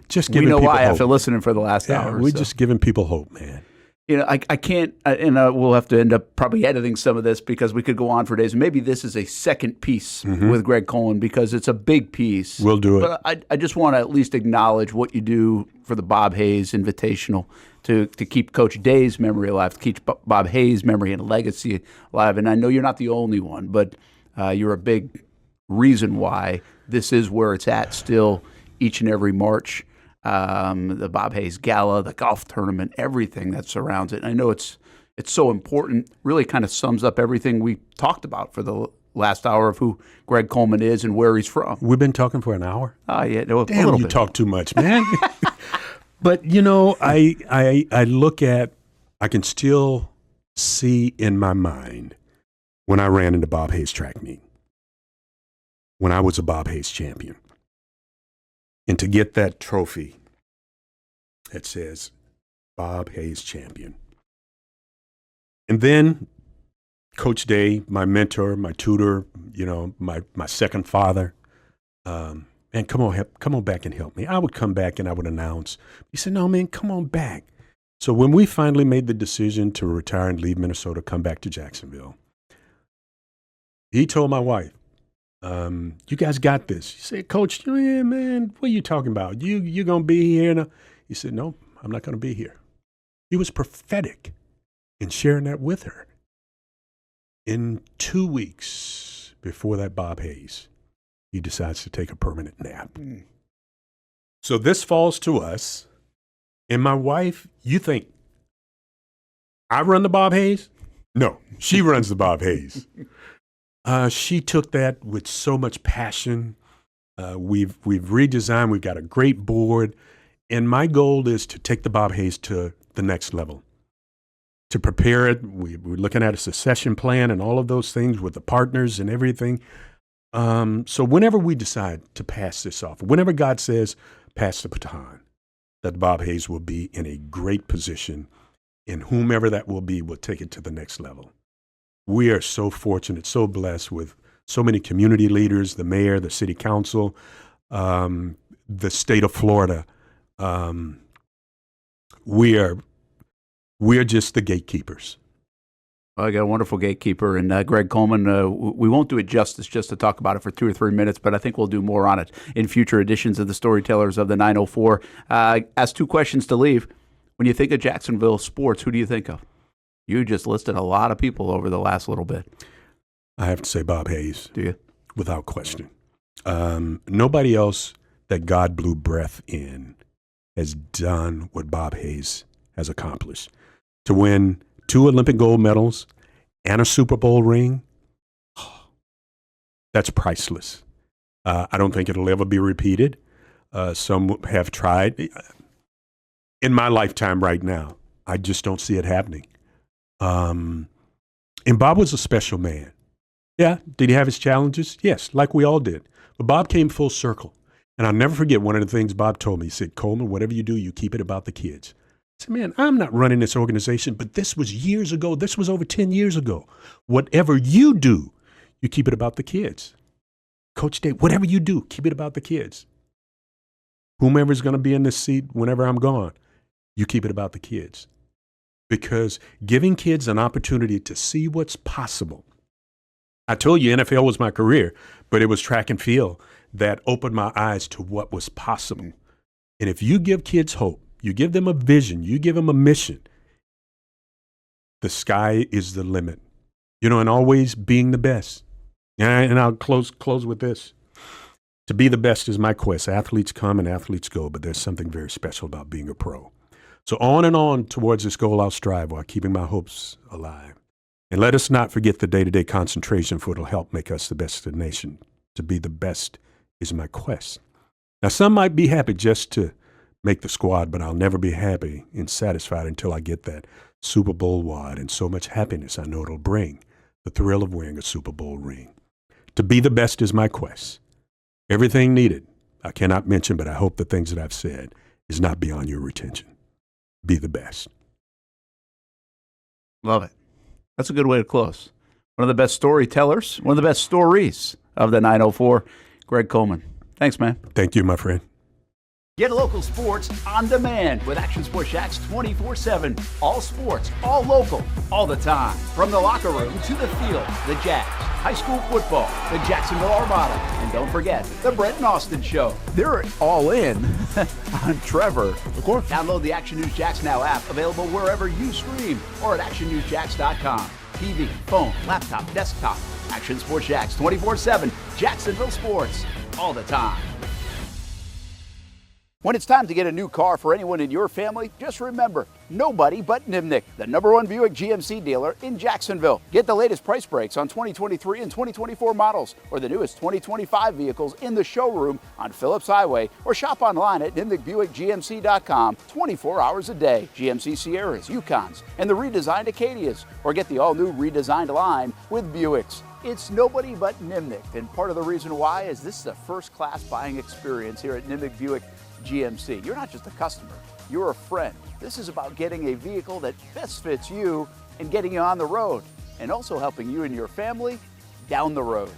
just giving people hope. After listening for the last hour. We're just giving people hope, man. I can't, and we'll have to end up probably editing some of this because we could go on for days. Maybe this is a second piece with Greg Coleman because it's a big piece. We'll do it. But I just want to at least acknowledge what you do for the Bob Hayes Invitational to keep Coach Day's memory alive, to keep Bob Hayes' memory and legacy alive. And I know you're not the only one, but you're a big reason why this is where it's at still each and every March. The Bob Hayes Gala, the golf tournament, everything that surrounds it. And I know it's so important, really kind of sums up everything we talked about for the last hour of who Greg Coleman is and where he's from. We've been talking for an hour? Yeah. Damn, you talk too much, man. But, I look at, I can still see in my mind when I ran into Bob Hayes track meet, when I was a Bob Hayes champion. And to get that trophy that says Bob Hayes champion. And then Coach Day, my mentor, my tutor, my second father, man, come on back and help me. I would come back and I would announce. He said, no, man, come on back. So when we finally made the decision to retire and leave Minnesota, come back to Jacksonville, he told my wife, you guys got this. She said, Coach, yeah, man, what are you talking about? You going to be here? No. He said, no, I'm not going to be here. He was prophetic in sharing that with her. In 2 weeks before that Bob Hayes, he decides to take a permanent nap. So this falls to us. And my wife, you think, I run the Bob Hayes? No, she runs the Bob Hayes. She took that with so much passion. We've redesigned. We've got a great board. And my goal is to take the Bob Hayes to the next level, to prepare it. We're looking at a succession plan and all of those things with the partners and everything. So whenever we decide to pass this off, whenever God says, pass the baton, that Bob Hayes will be in a great position, and whomever that will be will take it to the next level. We are so fortunate, so blessed with so many community leaders, the mayor, the city council, the state of Florida. We are just the gatekeepers. Well, I got a wonderful gatekeeper, and Greg Coleman. We won't do it justice just to talk about it for 2 or 3 minutes, but I think we'll do more on it in future editions of the Storytellers of the 904. Ask 2 questions to leave. When you think of Jacksonville sports, who do you think of? You just listed a lot of people over the last little bit. I have to say Bob Hayes. Do you? Without question. Nobody else that God blew breath in has done what Bob Hayes has accomplished. To win 2 Olympic gold medals and a Super Bowl ring, that's priceless. I don't think it'll ever be repeated. Some have tried. In my lifetime right now, I just don't see it happening. And Bob was a special man. Yeah, did he have his challenges? Yes, like we all did. But Bob came full circle. And I'll never forget one of the things Bob told me. He said, Coleman, whatever you do, you keep it about the kids. I said, man, I'm not running this organization, but this was years ago. This was over 10 years ago. Whatever you do, you keep it about the kids. Coach Dave, whatever you do, keep it about the kids. Whomever's going to be in this seat whenever I'm gone, you keep it about the kids. Because giving kids an opportunity to see what's possible. I told you NFL was my career, but it was track and field that opened my eyes to what was possible. And if you give kids hope, you give them a vision, you give them a mission, the sky is the limit. You know, and always being the best. And I'll close with this. To be the best is my quest. Athletes come and athletes go, but there's something very special about being a pro. So on and on towards this goal I'll strive while keeping my hopes alive. And let us not forget the day-to-day concentration, for it'll help make us the best of the nation. To be the best is my quest. Now, some might be happy just to make the squad, but I'll never be happy and satisfied until I get that Super Bowl wad and so much happiness I know it'll bring, the thrill of wearing a Super Bowl ring. To be the best is my quest. Everything needed, I cannot mention, but I hope the things that I've said is not beyond your retention. Be the best. Love it. That's a good way to close. One of the best storytellers, one of the best stories of the 904, Greg Coleman. Thanks, man. Thank you, my friend. Get local sports on demand with Action Sports Jacks 24/7. All sports, all local, all the time. From the locker room to the field, the Jacks, high school football, the Jacksonville Armada, and don't forget the Brent and Austin Show. They're all in on Trevor. Of course. Download the Action News Jacks Now app, available wherever you stream or at actionnewsjacks.com. TV, phone, laptop, desktop. Action Sports Jacks 24/7. Jacksonville sports, all the time. When it's time to get a new car for anyone in your family, just remember, nobody but Nimnick, the #1 Buick GMC dealer in Jacksonville. Get the latest price breaks on 2023 and 2024 models or the newest 2025 vehicles in the showroom on Phillips Highway or shop online at nimnickbuickgmc.com 24 hours a day. GMC Sierras, Yukons, and the redesigned Acadias, or get the all-new redesigned line with Buicks. It's nobody but Nimnick, and part of the reason why is this is a first-class buying experience here at Nimnick Buick GMC. You're not just a customer, you're a friend. This is about getting a vehicle that best fits you and getting you on the road, and also helping you and your family down the road.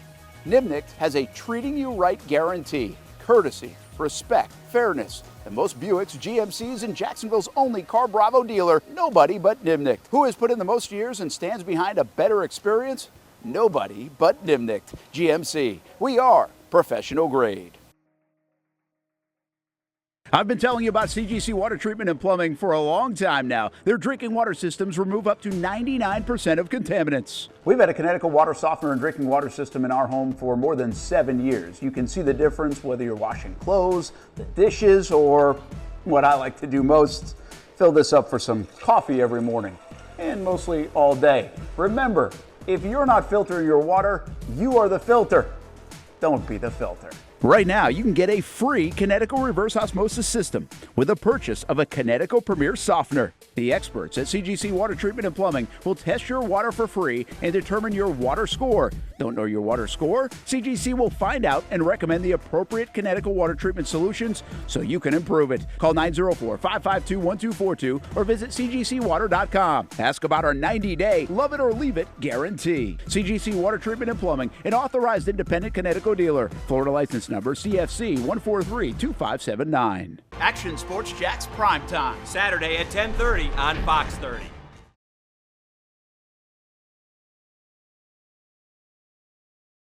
Nimnick has a treating you right guarantee, courtesy, respect, fairness, and most Buicks, GMCs, and Jacksonville's only Car Bravo dealer, nobody but Nimnick. Who has put in the most years and stands behind a better experience? Nobody but Nimnick. GMC, we are professional grade. I've been telling you about CGC Water Treatment and Plumbing for a long time now. Their drinking water systems remove up to 99% of contaminants. We've had a Connecticut water softener and drinking water system in our home for more than 7 years. You can see the difference whether you're washing clothes, the dishes, or what I like to do most, fill this up for some coffee every morning, and mostly all day. Remember, if you're not filtering your water, you are the filter. Don't be the filter. Right now, you can get a free Kinetico reverse osmosis system with the purchase of a Kinetico Premier softener. The experts at CGC Water Treatment and Plumbing will test your water for free and determine your water score. Don't know your water score? CGC will find out and recommend the appropriate Kinetico water treatment solutions so you can improve it. Call 904-552-1242 or visit cgcwater.com. Ask about our 90-day love it or leave it guarantee. CGC Water Treatment and Plumbing, an authorized independent Kinetico dealer. Florida license number CFC 1432579. Action Sports Jacks Primetime, Saturday at 10:30 on Fox 30.